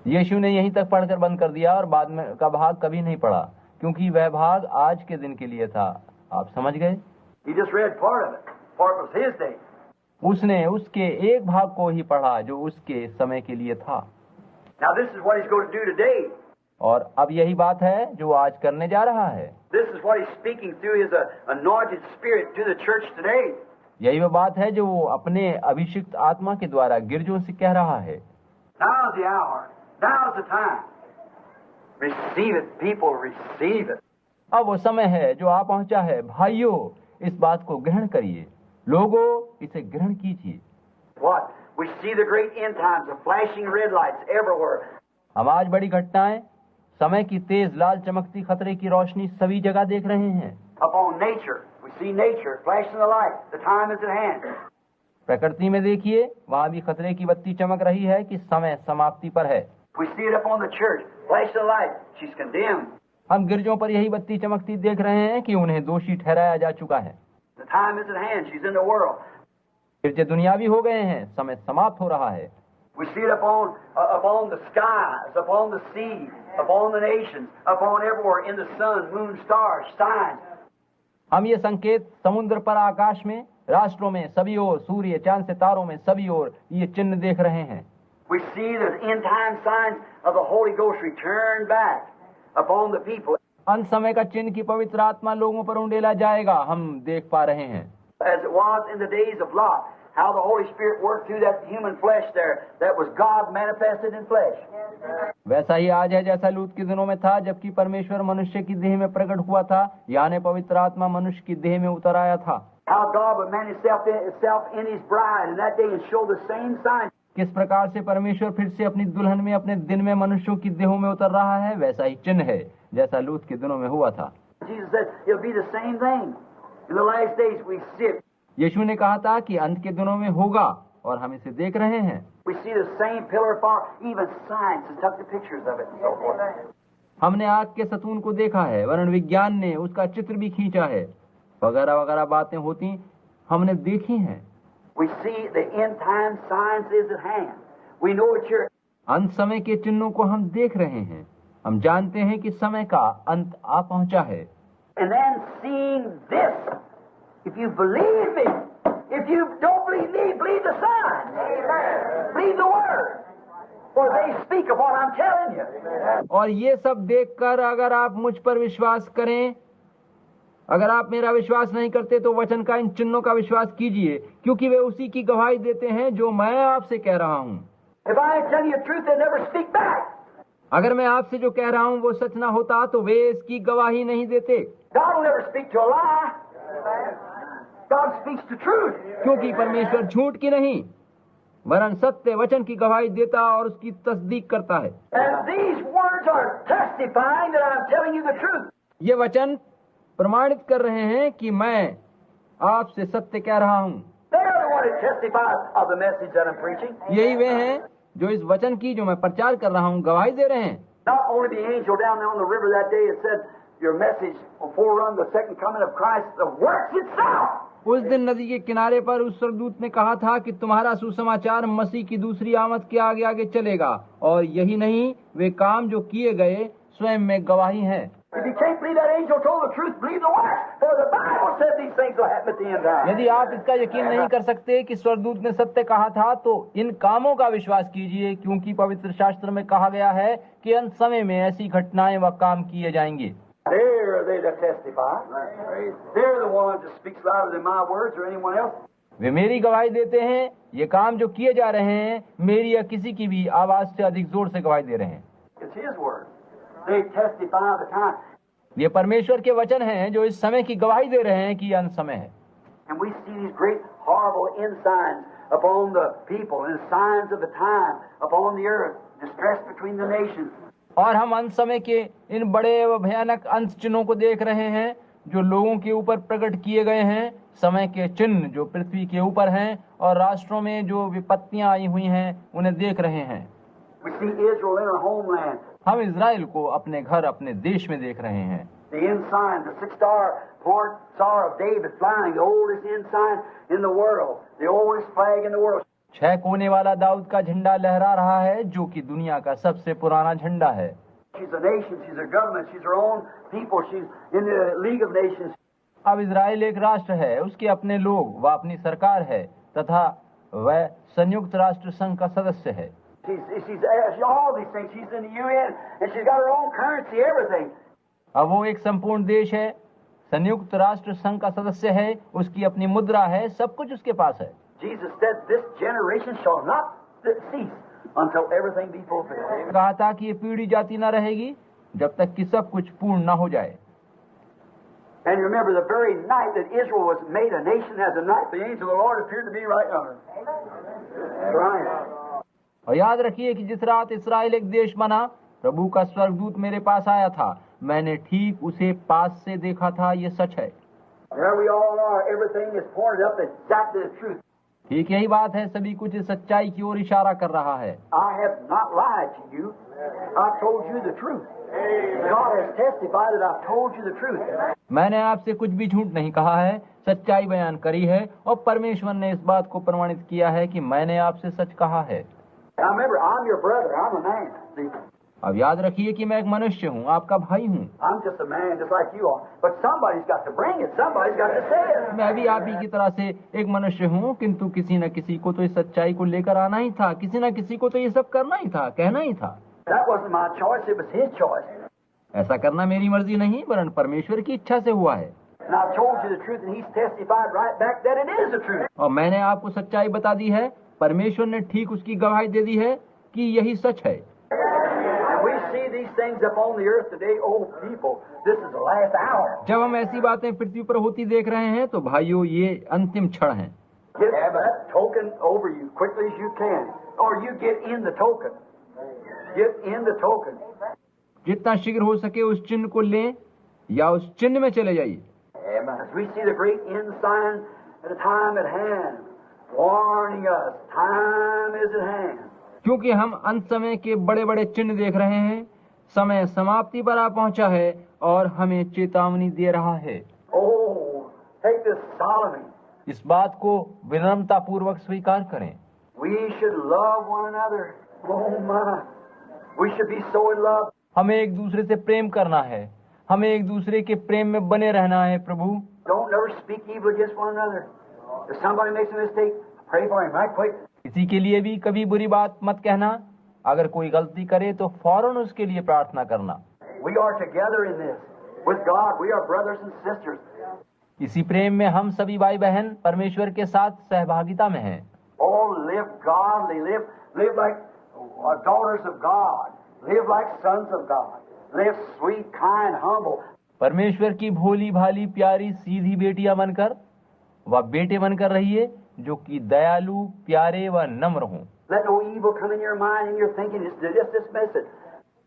यीशु ने यहीं तक पढ़कर बंद कर दिया और बाद में का भाग कभी नहीं पढ़ा, क्योंकि वह भाग आज के दिन के लिए था। आप समझ गए? He just read part of it, for it was his day. उसने उसके एक भाग को ही पढ़ा जो उसके समय के लिए था। Now this is what he's going to do today. और अब यही बात है जो आज करने जा रहा है। This is what he's speaking through his anointed spirit to the church today. यही वो बात है जो वो अपने अभिषिक्त आत्मा के द्वारा गिरजों से कह रहा है। Now's the hour. Now's the time. Receive it, people, receive it. अब वो समय है जो आ पहुंचा है। भाइयों, इस बात को ग्रहण करिए। लोगों, इसे ग्रहण कीजिए। What? We see the great end times, the flashing red lights everywhere. हम आज बड़ी घटनाएं, समय की तेज लाल चमकती खतरे की रोशनी सभी जगह देख रहे हैं। Upon nature, we see nature flashing the light. The time is at hand. प्रकृति में देखिए, वहाँ भी खतरे की बत्ती चमक रही है कि समय समाप्ति पर है। We see it upon the church, flashing the light. She's condemned. हम गिरजों पर यही बत्ती चमकती देख रहे हैं कि उन्हें दोषी ठहराया जा चुका है। The time is at hand. She's in the world. गिरजे दुनियावी हो गए हैं, समय समाप्त हो रहा है। We see it upon the skies, upon the sea, upon the nations, upon everywhere, in the sun, moon, stars, signs. हम ये संकेत समुद्र पर, आकाश में, राष्ट्रों में सभी ओर, सूर्य, चांद, सितारों में सभी ओर ये चिन्ह देख रहे हैं। We see the end time signs of the Holy Ghost return back upon the people. अंत समय का चिन्ह की पवित्र आत्मा लोगों पर उंडेला जाएगा, हम देख पा रहे हैं। As it was in the days of Lot, how the Holy Spirit worked through that human flesh there, that was God manifested in flesh. वैसा ही आज है जैसा लूत के दिनों में था, जबकि परमेश्वर मनुष्य की देह में प्रकट हुआ था, यानी पवित्र आत्मा मनुष्य की देह में उतर आया था। How God would manifest Himself in His bride in that day and show the same sign. किस प्रकार से परमेश्वर फिर से अपनी दुल्हन में अपने दिन में मनुष्यों की देहों में उतर रहा है, वैसा ही चिन्ह है जैसा लूत के दिनों में हुआ था। Jesus said it'll be the same thing. In the last days we see it. यीशु ने कहा था कि अंत के दिनों में होगा, और हम इसे देख रहे हैं। We see the same pillar of fire, even science has took the pictures of it and so forth. हमने आग के सतून को देखा है, वरन विज्ञान ने उसका चित्र भी खींचा है, वगैरह वगैरह बातें होती हमने देखी हैं। We see the end time signs is at hand. We know it's here. अंत समय के चिन्हों को हम देख रहे हैं। हम जानते हैं कि समय का अंत आ पहुंचा है। And then seeing this, if you believe me, if you don't believe me, believe the sign. Believe the word. For they speak of what I'm telling you. और ये सब देखकर अगर आप मुझ पर विश्वास करें, अगर आप मेरा विश्वास नहीं करते तो वचन का इन चिन्हों का विश्वास कीजिए, क्योंकि वे उसी की गवाही देते हैं जो मैं आपसे कह रहा हूँ। If I tell you the truth, they never speak back. अगर मैं आपसे जो कह रहा हूँ वो सच ना होता तो वे इसकी गवाही नहीं देते। God will never speak to a lie. God speaks the truth. क्योंकि परमेश्वर झूठ की नहीं वरन सत्य वचन की गवाही देता और उसकी तस्दीक करता है। And these words are testifying that I'm telling you the truth. ये वचन प्रमाणित कर रहे हैं कि मैं आपसे सत्य कह रहा हूँ। They're the one that testifies of the message that I'm preaching. यही वे हैं जो इस वचन की जो मैं प्रचार कर रहा हूँ गवाही दे रहे हैं। Not only the angel down there on the river that day that said your message will forerun the second coming of Christ, the works itself. उस दिन नदी के किनारे पर उस स्वर्गदूत ने कहा था कि तुम्हारा सुसमाचार मसीह की दूसरी आमद के आगे आगे चलेगा, और यही नहीं वे काम जो किए गए स्वयं में गवाही हैं। If you can't believe that angel told the truth, believe the works. For the Bible said these things will happen at the end time. यदि आप इसका यकीन नहीं कर सकते कि स्वर्गदूत ने सत्य कहा था, तो इन कामों का विश्वास कीजिए, क्योंकि पवित्र शास्त्र में कहा गया है कि अंत समय में ऐसी घटनाएं व काम किए जाएंगे। There are they that testify. They're the ones that speaks louder than my words or anyone else. वे मेरी गवाही देते हैं। ये काम जो किए जा रहे हैं मेरी या किसी की भी आवाज से अधिक जोर से गवाही दे रहे हैं। It's His word. They testify of the time. ये परमेश्वर के वचन हैं जो इस समय की गवाही दे रहे हैं कि ये अंत समय है। And we see these great horrible ensigns upon the people and signs of the time upon the earth, distress between the nations. और हम अंत समय के इन बड़े व भयानक अंत चिन्हों को देख रहे हैं जो लोगों के ऊपर प्रकट किए गए हैं, समय के चिन्ह जो पृथ्वी के ऊपर हैं और राष्ट्रों में जो विपत्तियां आई हुई हैं उन्हें देख रहे हैं। We see Israel in her homeland. हम इज़राइल को अपने घर, अपने देश में देख रहे हैं। The ensign, the 6-star Port Star of David flying, the oldest ensign in the world, the oldest flag in the world. 6 कोने वाला दाऊद का झंडा लहरा रहा है जो कि दुनिया का सबसे पुराना झंडा है। She's a nation, she's a government, she's her own people, she's in the League of Nations. अब इज़राइल एक राष्ट्र है, उसके अपने लोग, वह अपनी सरकार है तथा वह संयुक्त राष्ट्र संघ का सदस्य है। She's all these things. She's in the UN and she's got her own currency, everything. अब वो एक संपूर्ण देश है, संयुक्त राष्ट्र संघ का सदस्य है, उसकी अपनी मुद्रा है, सब कुछ उसके पास है। Jesus said, "This generation shall not cease until everything be fulfilled." कहा था कि ये पीढ़ी जाती न रहेगी जब तक कि सब कुछ पूर्ण न हो जाए। And remember, the very night that Israel was made a nation, as a night the angel of the Lord appeared to me right yonder. That's right. और याद रखिए कि जिस रात इस्राएल एक देश बना, प्रभु का स्वर्गदूत मेरे पास आया था, मैंने ठीक उसे पास से देखा था, ये सच है। There we all are. Everything is pointed up exactly the truth. ठीक यही बात है, सभी कुछ इस सच्चाई की ओर इशारा कर रहा है। I have not lied to you. I've told you the truth. God has testified that I've told you the truth. मैंने आपसे कुछ भी झूठ नहीं कहा है, सच्चाई बयान करी है और परमेश्वर ने इस बात को प्रमाणित किया है कि मैंने आपसे सच कहा है। Now remember, I'm your brother. I'm a man. See? अब याद रखिए कि मैं एक मनुष्य हूँ, आपका भाई हूँ। I'm just a man, just like you are. But somebody's got to bring it. Somebody's got to say it. मैं भी आप ही की तरह से एक मनुष्य हूँ, किंतु किसी न किसी को तो इस सच्चाई को लेकर आना ही था, किसी न किसी को तो ये सब करना ही था, कहना ही था। That wasn't my choice. It was his choice. ऐसा करना मेरी मर्जी नहीं, वरन परमेश्वर की इच्छा से हुआ है। And I've told you the truth, and he's testified right back that it is the truth. और मैंने आपको सच्चाई बता दी है, परमेश्वर ने ठीक उसकी गवाही दे दी है कि यही सच है। And we see these things up on the earth today. Oh, people, this is the last hour. जब हम ऐसी बातें पृथ्वी पर होती देख रहे हैं तो भाइयों, ये अंतिम क्षण है। Get that token over you quickly as you can, or you get in the token. Get in the token. जितना शीघ्र हो सके उस चिन्ह को लें या उस चिन्ह में चले जाइए। As we see the great ensign at a time at hand, warning us, time is at hand. क्योंकि हम अंत समय के बड़े बड़े चिन्ह देख रहे हैं, समय समाप्ति पर आ पहुंचा है और हमें चेतावनी दे रहा है। Oh, take this solemnly. इस बात को विनम्रता पूर्वक स्वीकार करें। We should love one another. Oh my, we should be so in love. हमें एक दूसरे से प्रेम करना है, हमें एक दूसरे के प्रेम में बने रहना है। प्रभु, Don't never speak evil against one another. If somebody makes a mistake, pray for him right quick. किसी के लिए भी कभी बुरी बात मत कहना, अगर कोई गलती करे तो फौरन उसके लिए प्रार्थना करना। We are together in this. With God, we are brothers and sisters. इसी प्रेम में हम सभी भाई बहन परमेश्वर के साथ सहभागिता में हैं। Oh, live godly, live like daughters of God. Live like sons of God. Live sweet, kind, humble. परमेश्वर की भोली भाली प्यारी सीधी बेटियां बनकर व बेटे बनकर रहिए, जो कि दयालु, प्यारे व नम्र हों। Let no evil come in your mind and your thinking. Just dismiss it.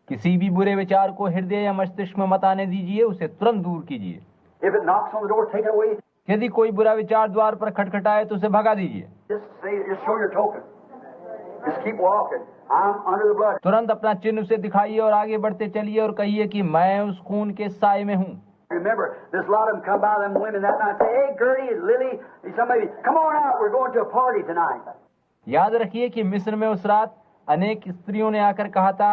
किसी भी बुरे विचार को हृदय या मस्तिष्क में मत आने दीजिए, उसे तुरंत दूर कीजिए। If it knocks on the door, take it away. यदि कोई बुरा विचार द्वार पर खटखटाए तो उसे भगा दीजिए। Just show your token. Just keep walking. I'm under the blood. तुरंत अपना चिन्ह उसे दिखाइए और आगे बढ़ते चलिए और कहिए कि मैं उस खून के साए में हूँ। Remember, there's a lot of them come by them women that night and say, "Hey, Gertie, Lily, somebody, come on out. We're going to a party tonight." याद रखिए कि मिस्र में उस रात अनेक स्त्रियों ने आकर कहा था,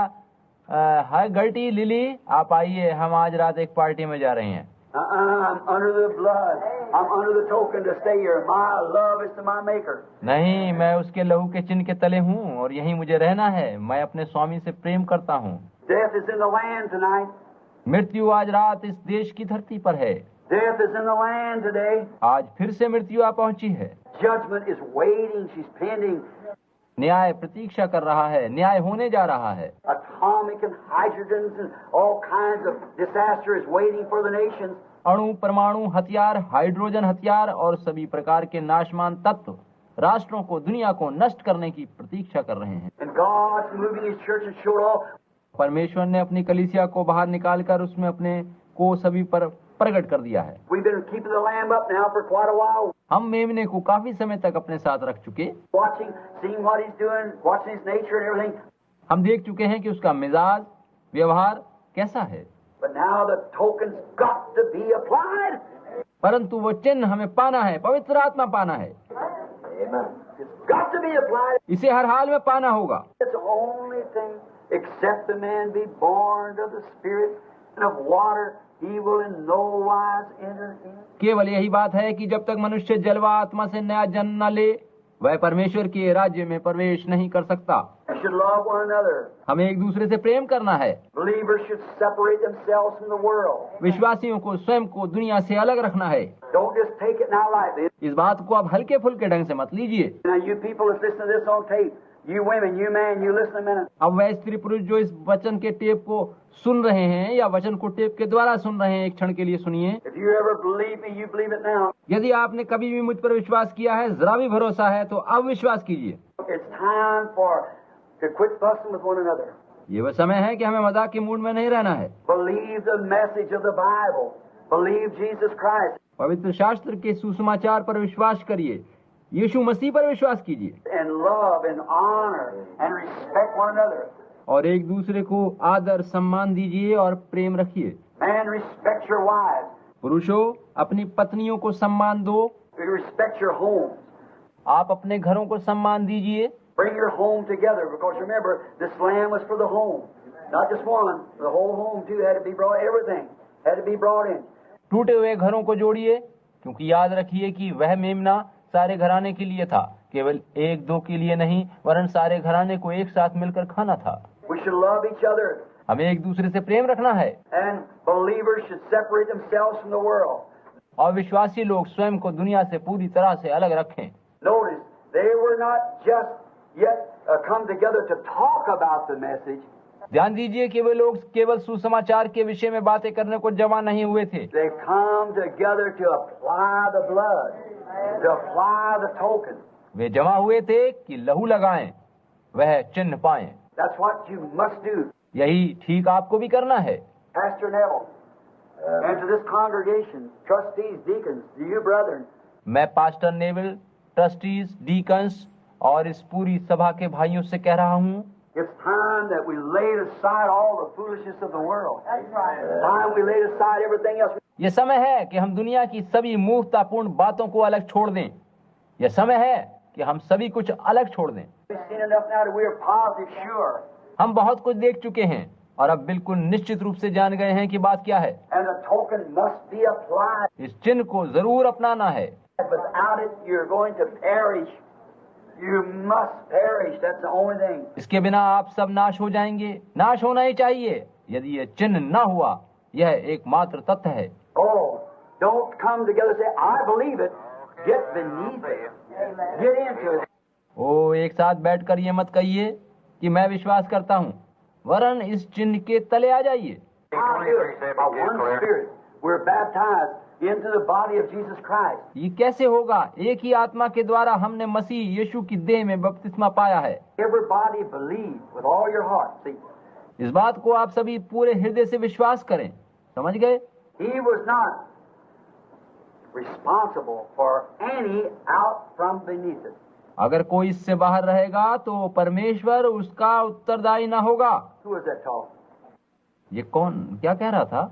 हाय गर्टी, लिली, आप आइए, हम आज रात एक पार्टी में जा रहे हैं। I'm under the blood. I'm under the token to stay here. My love is to my Maker. नहीं, मैं उसके लहू के चिन्ह के तले हूँ और यहीं मुझे रहना है। मैं अपने स्वामी से प्रेम करता हूँ। Death is in the land tonight. मृत्यु आज रात इस देश की धरती पर है। Death is in the land today. आज फिर से मृत्यु आ पहुंची है। Judgment is waiting. She's pending. न्याय प्रतीक्षा कर रहा है, न्याय होने जा रहा है। A atomic and hydrogens and all kinds of disaster is waiting for the nations. अणु, परमाणु हथियार, हाइड्रोजन हथियार और सभी प्रकार के नाशवान तत्व राष्ट्रों को, दुनिया को नष्ट करने की प्रतीक्षा कर रहे हैं। And God's moving His church and showed all. परमेश्वर ने अपनी कलीसिया को बाहर निकालकर उसमें अपने को सभी पर प्रकट कर दिया है। We've been keeping the lamb up now for quite a while, हम मेमने को काफी समय तक अपने साथ रख चुके, watching, seeing what He's doing, watching His nature and everything. हम देख चुके हैं कि उसका मिजाज, व्यवहार कैसा है। But now the token's got to be applied. परंतु वो चिन्ह हमें पाना है, पवित्र आत्मा पाना है, Amen. It's got to be applied. इसे हर हाल में पाना होगा। It's the only thing, except the man be born of the Spirit and of water, he will in no wise enter in. केवल यही बात है कि जब तक मनुष्य जलवा आत्मा से नया जन्म न ले, वह परमेश्वर के राज्य में प्रवेश नहीं कर सकता। We should love one another. हमें एक दूसरे से प्रेम करना है। Believers should separate themselves from the world. विश्वासियों को स्वयं को दुनिया से अलग रखना है। Don't just take it now lightly. इस बात को आप हल्के फुल्के ढंग से मत लीजिए। Now you people that's listening to this on tape, you women, you man, you listen a minute. अब वह स्त्री पुरुष जो इस वचन के टेप को सुन रहे हैं या वचन को टेप के द्वारा सुन रहे हैं, एक क्षण के लिए सुनिए। If you ever believe me, you believe it now. यदि आपने कभी भी मुझ पर विश्वास किया है, जरा भी भरोसा है, तो अब विश्वास कीजिए। It's time to quit fussing with one another. ये वह समय है कि हमें मजाक के मूड में नहीं रहना है। Believe the message of the Bible. Believe Jesus Christ. पवित्र शास्त्र के सुसमाचार पर विश्वास करिए, यीशु मसीह पर विश्वास कीजिए And love and honor and respect one another. और एक दूसरे को आदर सम्मान दीजिए और प्रेम रखिए। Man, respect your wives. पुरुषों, अपनी पत्नियों को सम्मान दो। Respect your homes. आप अपने घरों को सम्मान दीजिए। Bring your home together, because remember, this lamb was for the home. Not just one, the whole home too had to be brought, everything had to be brought in. टूटे हुए घरों को जोड़िए, क्योंकि याद रखिए कि वह मेमना सारे घराने के लिए था, केवल एक दो के लिए नहीं, वरन सारे घराने को एक साथ मिलकर खाना था। We should love each other. हमें एक दूसरे से प्रेम रखना है। And believers should separate themselves from the world. और विश्वासी लोग स्वयं को दुनिया से पूरी तरह से अलग रखें। Notice, they were not just yet come together to talk about the message. ध्यान दीजिए कि वे लोग केवल सुसमाचार के विषय में बातें करने को जमा नहीं हुए थे। They come together to apply the blood, to apply the token. वे जमा हुए थे कि लहू लगाएं, वह चिन्ह पाएं। That's what you must do. यही ठीक आपको भी करना है। Pastor Neville, and to this congregation, trustees, deacons, to you brethren, मैं पास्टर नेविल, ट्रस्टीज, डीकन्स और इस पूरी सभा के भाइयों से कह रहा हूँ, it's time that we laid aside all the foolishness of the world. That's right. Time we laid aside everything else. यह समय है कि हम दुनिया की सभी मूर्खतापूर्ण बातों को अलग छोड़ दें। यह समय है कि हम सभी कुछ अलग छोड़ दें। We've seen enough now that we are positive, sure. हम बहुत कुछ देख चुके हैं और अब बिल्कुल निश्चित रूप से जान गए हैं कि बात क्या है। And the token must be applied. इस चिन्ह को जरूर अपनाना है। Without it, you're going to perish. You must perish. That's the only thing. इसके बिना आप सब नाश हो जाएंगे। नाश होना ही चाहिए। यदि यह चिन्ह न हुआ, यह एकमात्र तथ्य है। Oh, don't come together and say, I believe it. Get beneath it. Get into it. ओ, एक साथ बैठकर ये मत कहिए कि मैं विश्वास करता हूँ, वरन इस चिन्ह के तले आ जाइए। By one Spirit, we're baptized into the body of Jesus Christ. ये कैसे होगा? एक ही आत्मा के द्वारा हमने मसीह यीशु की देह में बपतिस्मा पाया है। Everybody believe with all your heart. See, इस बात को आप सभी पूरे हृदय से विश्वास करें। समझ गए? he was not responsible for any out from beneath it. अगर कोई इससे बाहर रहेगा तो परमेश्वर उसका उत्तरदायी ना होगा। Who was that talking? ये कौन क्या कह रहा था?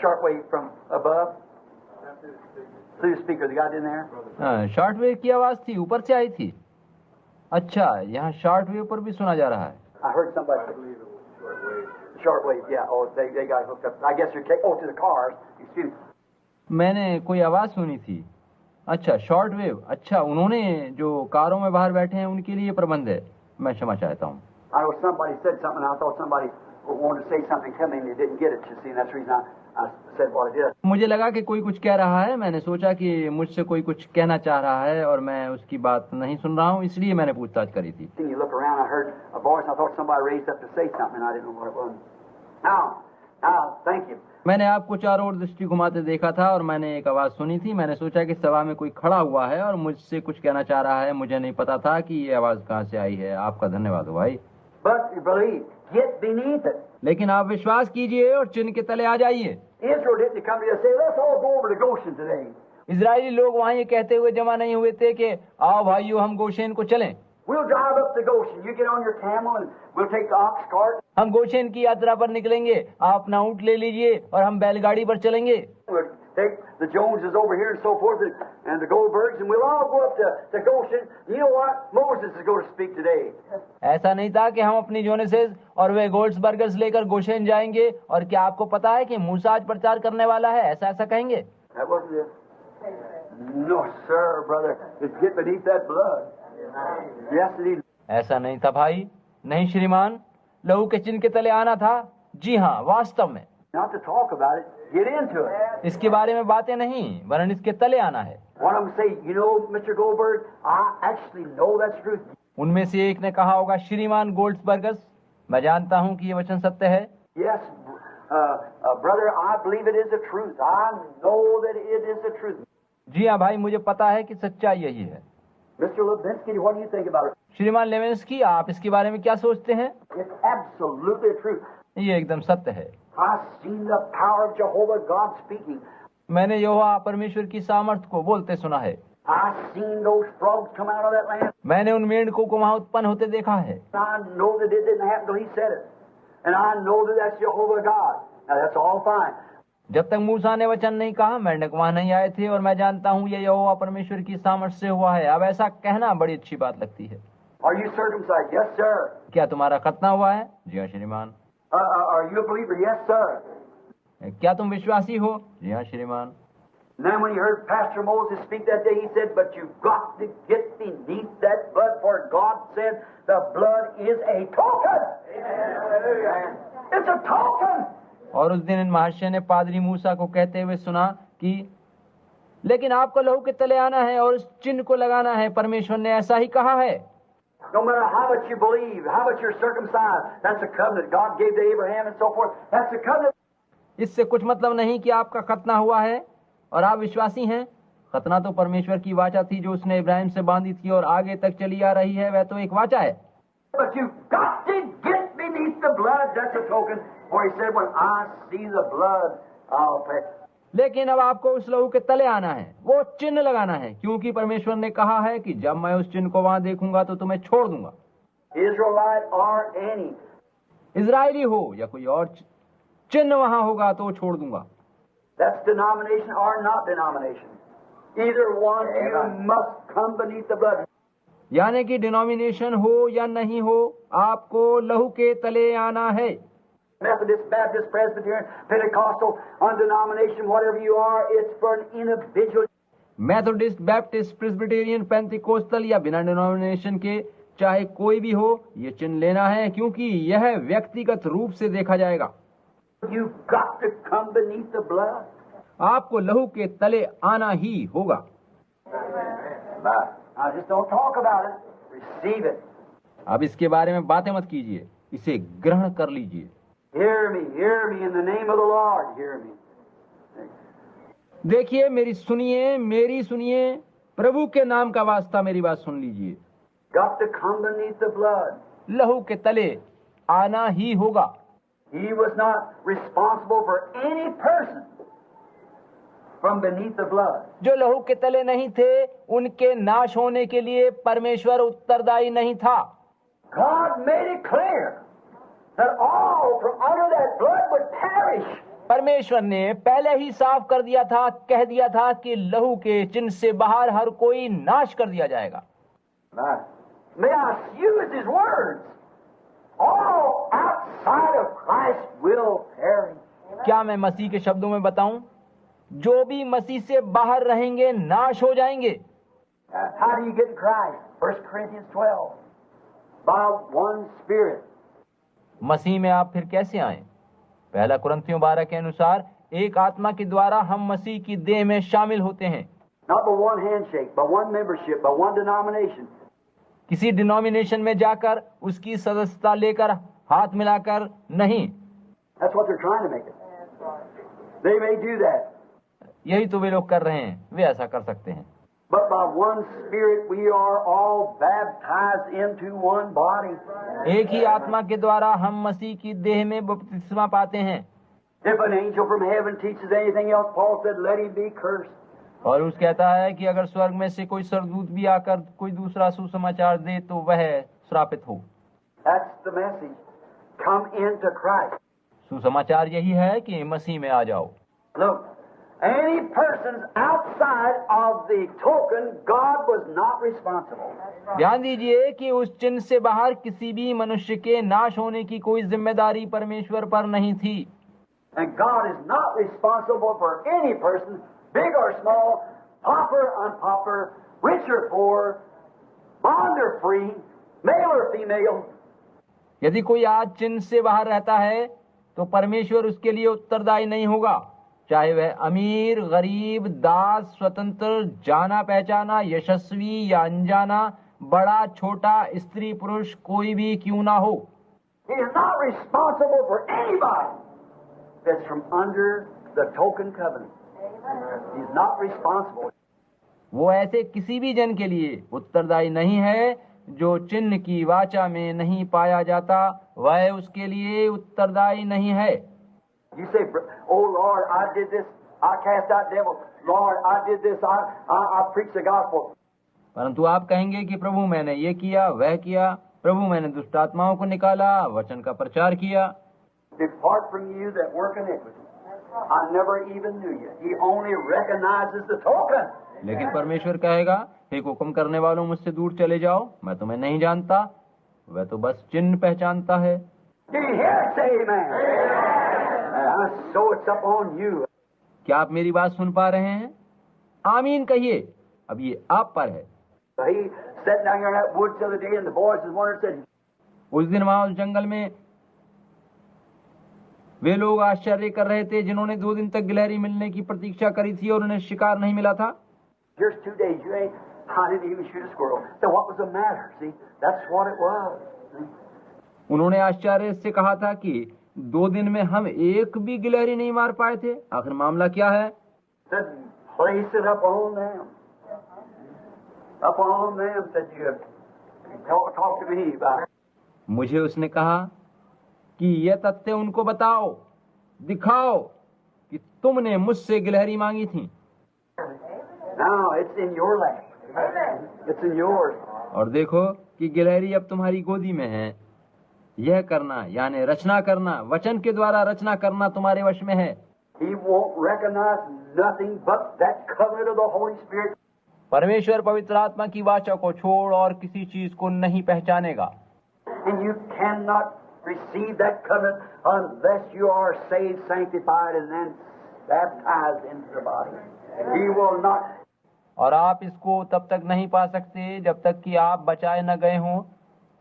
Shortwave from above. Through the speaker, the guy in there. Short wave की आवाज थी, ऊपर से आई थी। अच्छा, यहाँ शॉर्ट वेव पर भी सुना जा रहा है। I heard somebody. Shortwave, yeah. Oh, they got hooked up. I guess you're taking to the cars. Excuse me. मैंने कोई आवाज सुनी थी। अच्छा, शॉर्ट वेव। अच्छा, उन्होंने जो कारों में बाहर बैठे हैं उनके लिए प्रबंध है। मैं क्षमा चाहता हूँ। I know somebody said something. I thought somebody wanted to say something to me and they didn't get it, you see, and that's the reason I said what I did. मुझे लगा कि कोई कुछ कह रहा है, मैंने सोचा कि मुझसे कोई कुछ कहना चाह रहा है और मैं उसकी बात नहीं सुन रहा हूँ, इसलिए मैंने पूछताछ करी थी। Then you look around, I heard a voice, I thought somebody raised up to say something, and I didn't know what it was. Now, thank you. मैंने आपको चारों ओर दृष्टि घुमाते देखा था और मैंने एक आवाज सुनी थी। मैंने सोचा कि सभा में कोई खड़ा हुआ है और मुझसे कुछ कहना चाह रहा है। मुझे नहीं पता था कि ये आवाज कहाँ से आई है। आपका धन्यवाद हो भाई। But you believe, get beneath it. लेकिन आप विश्वास कीजिए और चिन्ह के तले आ जाइए। Israel didn't come here and say, let's all go over to Goshen today. Israeli लोग वहाँ ये कहते हुए जमा नहीं हुए थे कि आओ भाइयों हम गोशेन को चलें। We'll drive up to Goshen. You get on your camel and we'll take the ox cart. हम गोशेन की यात्रा पर निकलेंगे, आप अपना ऊँट ले लीजिए और हम बैलगाड़ी पर चलेंगे। We'll take the Joneses over here and so forth and the Goldbergs and we'll all go up to Goshen. You know what? Moses is going to speak today. ऐसा नहीं था कि हम अपनी जोनेसेस और वे गोल्ड्सबर्गर्स लेकर गोशेन जाएंगे और क्या आपको पता है कि मूसा आज प्रचार करने वाला है, ऐसा ऐसा कहेंगे। That wasn't it. No, sir, brother. It's get beneath that blood. Yes, it is. ऐसा नहीं था भाई, नहीं श्रीमान, लहू के चिन्ह के तले आना था। जी हाँ, वास्तव में। Not to talk about it, get into it. इसके बारे में बातें नहीं, वरन इसके तले आना है। One of them say, you know, Mr. Goldberg, I actually know that's true. उनमें से एक ने कहा होगा, श्रीमान गोल्ड्सबर्गस, मैं जानता हूँ कि ये वचन सत्य है। Yes, brother, I believe it is the truth. I know that it is the truth. जी हाँ भाई, मुझे पता है कि सच्चाई यही है। Mr. Levinsky, what do you think about it? श्रीमान लेविन्स्की, आप इसके बारे में क्या सोचते हैं? It's absolutely the truth. ये एकदम सत्य है। I've seen the power of Jehovah God speaking. मैंने यहोवा परमेश्वर की सामर्थ को बोलते सुना है। I've seen those frogs come out of that land. मैंने उन मेंढकों को वहाँ उत्पन्न होते देखा है। I know that it didn't happen till He said it, and I know that that's Jehovah God. Now that's all fine. जब तक मूसा ने वचन नहीं कहा, मेंढक वहाँ नहीं आए थे और मैं जानता हूँ ये यहोवा परमेश्वर की सामर्थ से हुआ है। अब ऐसा कहना बड़ी अच्छी बात लगती है। Are you circumcised? Yes, sir. क्या तुम्हारा खतना हुआ है? जी हाँ श्रीमान। Are you a believer? Yes, sir. क्या तुम विश्वासी हो? जी हाँ श्रीमान। And then when he heard Pastor Moses speak that day, he said, but you've got to get beneath that blood, for God said the blood is a token. It's a token. और उस दिन इन महर्षि ने पादरी मूसा को कहते हुए सुना कि लेकिन आपको लहू के तले आना है और उस चिन्ह को लगाना है, परमेश्वर ने ऐसा ही कहा है। No matter how much you believe, how much you're circumcised, that's a covenant God gave to Abraham and so forth. That's a covenant. इससे कुछ मतलब नहीं कि आपका खतना हुआ है और आप विश्वासी हैं। खतना तो परमेश्वर की वाचा थी जो उसने इब्राहिम से बांधी थी और आगे तक चली आ रही है, वह तो एक वाचा है। But you've got to get beneath the blood. That's a token. For he said, when I see the blood, I'll pay. लेकिन अब आपको उस लहू के तले आना है, वो चिन्ह लगाना है, क्योंकि परमेश्वर ने कहा है कि जब मैं उस चिन्ह को वहां देखूंगा तो तुम्हें छोड़ दूंगा। Israelite or any. इजरायली हो या कोई और चिन्ह वहां होगा तो छोड़ दूंगा। That's denomination or not denomination. Either one, you must come beneath the blood. यानी कि डिनोमिनेशन हो या नहीं हो, आपको लहू के तले आना है। Methodist, Baptist, Presbyterian, Pentecostal, undenomination, whatever you are, it's for an individual. Methodist, Baptist, Presbyterian, Pentecostal या बिना डिनोमिनेशन के चाहे कोई भी हो, ये चिन्ह लेना है, क्योंकि यह व्यक्तिगत रूप से देखा जाएगा। You've got to come beneath the blood. आपको लहू के तले आना ही होगा। Now just don't talk about it. Receive it. अब इसके बारे में बातें मत कीजिए, इसे ग्रहण कर लीजिए। Hear me in the name of the Lord. Hear me. देखिए, मेरी सुनिए, प्रभु के नाम का वास्ता मेरी बात सुन लीजिए। Got to come beneath the blood. लहू के तले आना ही होगा। He was not responsible for any person from beneath the blood. जो लहू के तले नहीं थे, उनके नाश होने के लिए परमेश्वर उत्तरदायी नहीं था। God made it clear that all from under that blood would perish. परमेश्वर ने पहले ही साफ कर दिया था, कह दिया था कि लहू के चिन्ह से बाहर हर कोई नाश कर दिया जाएगा। May I use his words? All outside of Christ will perish. क्या मैं मसीह के शब्दों में बताऊं? जो भी मसीह से बाहर रहेंगे नाश हो जाएंगे। How do you get in Christ? 1 Corinthians 12. By one Spirit. मसीह में आप फिर कैसे आए? पहला कुरिन्थियों 12 के अनुसार एक आत्मा के द्वारा हम मसीह की देह में शामिल होते हैं, Not by one handshake, by one membership, by one denomination. किसी डिनोमिनेशन में जाकर उसकी सदस्यता लेकर हाथ मिलाकर नहीं। That's what they're trying to make it. They may do that. यही तो वे लोग कर रहे हैं, वे ऐसा कर सकते हैं। But by one Spirit we are all baptized into one body. एक ही आत्मा के द्वारा हम मसीह की देह में बपतिस्मा पाते हैं। If an angel from heaven teaches anything else, Paul said, let him be cursed. और उस कहता है कि अगर स्वर्ग में से कोई स्वर्गदूत भी आकर कोई दूसरा सुसमाचार दे तो वह श्रापित हो। That's the message. Come into Christ. सुसमाचार यही है कि मसीह में आ जाओ। Look, any persons outside of the token, God was not responsible. ध्यान दीजिए कि उस चिन्ह से बाहर किसी भी मनुष्य के नाश होने की कोई जिम्मेदारी परमेश्वर पर नहीं थी। And God is not responsible for any person, big or small, pauper, unpauper, rich or poor, bond or free, male or female. यदि कोई आज चिन्ह से बाहर रहता है तो परमेश्वर उसके लिए उत्तरदायी नहीं होगा, चाहे वह अमीर, गरीब, दास, स्वतंत्र, जाना पहचाना, यशस्वी या अनजाना, बड़ा छोटा, स्त्री पुरुष कोई भी क्यों ना हो। He is not responsible for anybody that's from under the token covenant. He's not responsible. वो ऐसे किसी भी जन के लिए उत्तरदायी नहीं है जो चिन्ह की वाचा में नहीं पाया जाता, वह उसके लिए उत्तरदायी नहीं है। You say, oh Lord, I did this, I cast out devils. Lord, I did this, I preached the gospel. परंतु आप कहेंगे कि प्रभु मैंने ये किया, वह किया, प्रभु मैंने दुष्ट आत्माओं को निकाला, वचन का प्रचार किया। Depart from you that work iniquity. I never even knew you. He only recognizes the token. लेकिन परमेश्वर कहेगा, हे हुक्म करने वालों मुझसे दूर चले जाओ, मैं तुम्हें नहीं जानता। वह तो बस चिन्ह पहचानता है। Do you hear it? Say amen. So it's up on you. क्या आप मेरी बात सुन पा रहे हैं? आमीन कहिए। अब ये आप पर है। So he sat down here in that woods the other day, and the boys was wondering, said, उस दिन वहां उस जंगल में वे लोग आश्चर्य कर रहे थे जिन्होंने 2 दिन तक गिलहरी मिलने की प्रतीक्षा करी थी और उन्हें शिकार नहीं मिला था। here's 2 days, you ain't, I didn't even shoot a squirrel. So what was the matter? See, that's what it was. See? उन्होंने आश्चर्य से कहा था कि 2 दिन में हम एक भी गिलहरी नहीं मार पाए थे, आखिर मामला क्या है? Said, place it up on them. Up on them, said you. Talk to me about it. मुझे उसने कहा कि यह तथ्य उनको बताओ, दिखाओ कि तुमने मुझसे गिलहरी मांगी थी। Now it's in your lap. It's in yours. और देखो कि गिलहरी अब तुम्हारी गोदी में है। यह करना यानी रचना करना, वचन के द्वारा रचना करना तुम्हारे वश में है। He won't recognize nothing but that covenant of the Holy Spirit. परमेश्वर पवित्र आत्मा की वाचा को छोड़ और किसी चीज को नहीं पहचानेगा। And you cannot receive that covenant unless you are saved, sanctified, and then baptized into the body. He will not. और आप इसको तब तक नहीं पा सकते जब तक कि आप बचाए न गए हों,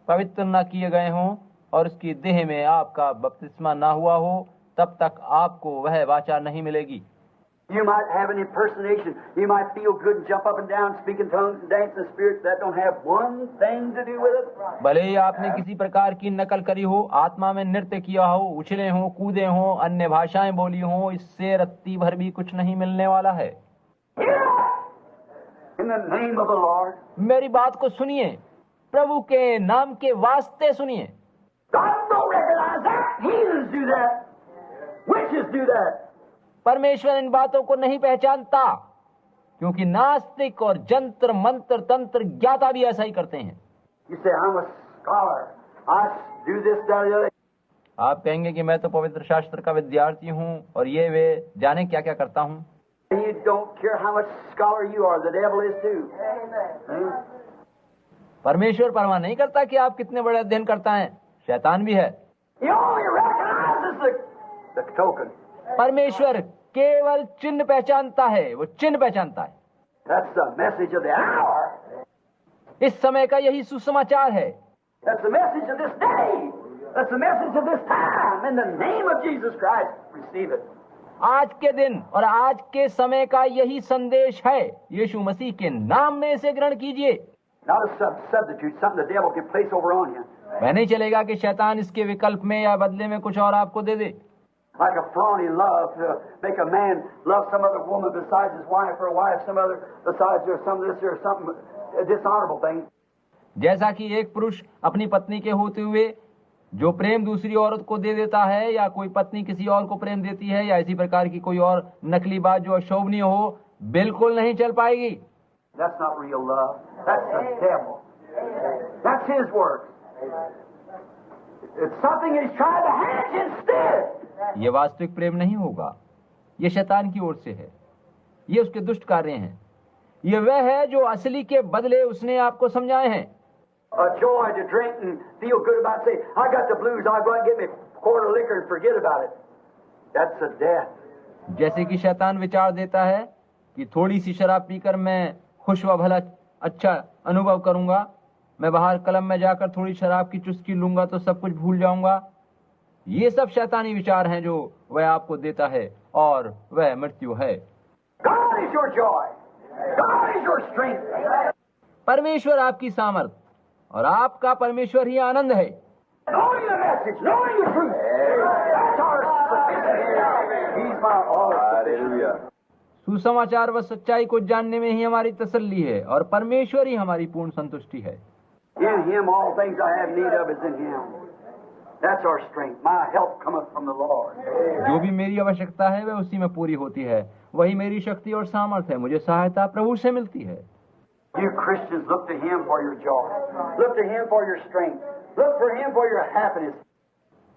पवित्र न किए गए हों और उसकी देह में आपका बपतिस्मा ना हुआ हो, तब तक आपको वह वाचा नहीं मिलेगी। You might have an impersonation. You might feel good and jump up and down, speak in tongues and dance in the Spirit. That don't have one thing to do with it. भले ही आपने किसी प्रकार की नकल करी हो, आत्मा में नृत्य किया हो, उछले हो, कूदे हो, अन्य भाषाएं बोली हो, इससे रत्ती भर भी कुछ नहीं मिलने वाला है। In the name of the Lord. मेरी बात को सुनिए, प्रभु के नाम के वास्ते सुनिए। God don't recognize that. Heathens do that. Witches do that. परमेश्वर इन बातों को नहीं पहचानता, क्योंकि नास्तिक और जंत्र मंत्र तंत्र ज्ञाता भी ऐसा ही करते हैं। You say, I'm a scholar. I do this, that, the other. आप कहेंगे कि मैं तो पवित्र शास्त्र का विद्यार्थी हूँ और ये वे जाने क्या क्या करता हूँ। You don't care how much scholar you are. The devil is too. परमेश्वर परवाह नहीं करता कि आप कितने बड़े अध्ययन करता हैं, शैतान भी है। He only recognizes the token. परमेश्वर केवल चिन्ह पहचानता है, वो चिन्ह पहचानता है। That's the message of the hour. इस समय का यही सुसमाचार है। That's the message of this day. That's the message of this time. In the name of Jesus Christ, receive it. आज के दिन और आज के समय का यही संदेश है। यीशु मसीह के नाम में इसे ग्रहण कीजिए। Not a substitute, something the devil can place over on you. वह नहीं चलेगा कि शैतान इसके विकल्प में या बदले में कुछ और आपको दे दे। Like a phony love to make a man love some other woman besides his wife, or a wife some other besides her, some this or something a dishonorable thing. जैसा कि एक पुरुष अपनी पत्नी के होते हुए जो प्रेम दूसरी औरत को दे देता है, या कोई पत्नी किसी और को प्रेम देती है, या इसी प्रकार की कोई और नकली बात जो अशोभनीय हो, बिल्कुल नहीं चल पाएगी। That's not real love. That's the devil. That's his work. It's something he's trying to hatch instead. ये वास्तविक प्रेम नहीं होगा, ये शैतान की ओर से है, ये उसके दुष्ट कार्य हैं। ये वह है जो असली के बदले उसने आपको समझाए हैं। A joy to drink and feel good about it. Say, I got the blues. I'll go out and get me a quart of liquor and forget about it. That's a death. जैसे कि शैतान विचार देता है कि थोड़ी सी शराब पीकर मैं खुश व भला अच्छा अनुभव करूंगा, मैं बाहर क्लब में जाकर थोड़ी शराब की चुस्की लूंगा तो सब कुछ भूल जाऊंगा। ये सब शैतानी विचार हैं जो वह आपको देता है, और वह मृत्यु है। God is your joy. God is your strength. परमेश्वर आपकी सामर्थ और आपका परमेश्वर ही आनंद है। Knowing the message, knowing the truth. That's our sufficiency. He's my all sufficient. सुसमाचार व सच्चाई को जानने में ही हमारी तसल्ली है, और परमेश्वर ही हमारी पूर्ण संतुष्टि है। In Him all things I have need of is in Him. That's our strength. My help cometh from the Lord. जो भी मेरी आवश्यकता है वह उसी में पूरी होती है, वही मेरी शक्ति और सामर्थ्य है। मुझे सहायता प्रभु से मिलती है। You Christians, look to Him for your joy. Look to Him for your strength. Look for Him for your happiness.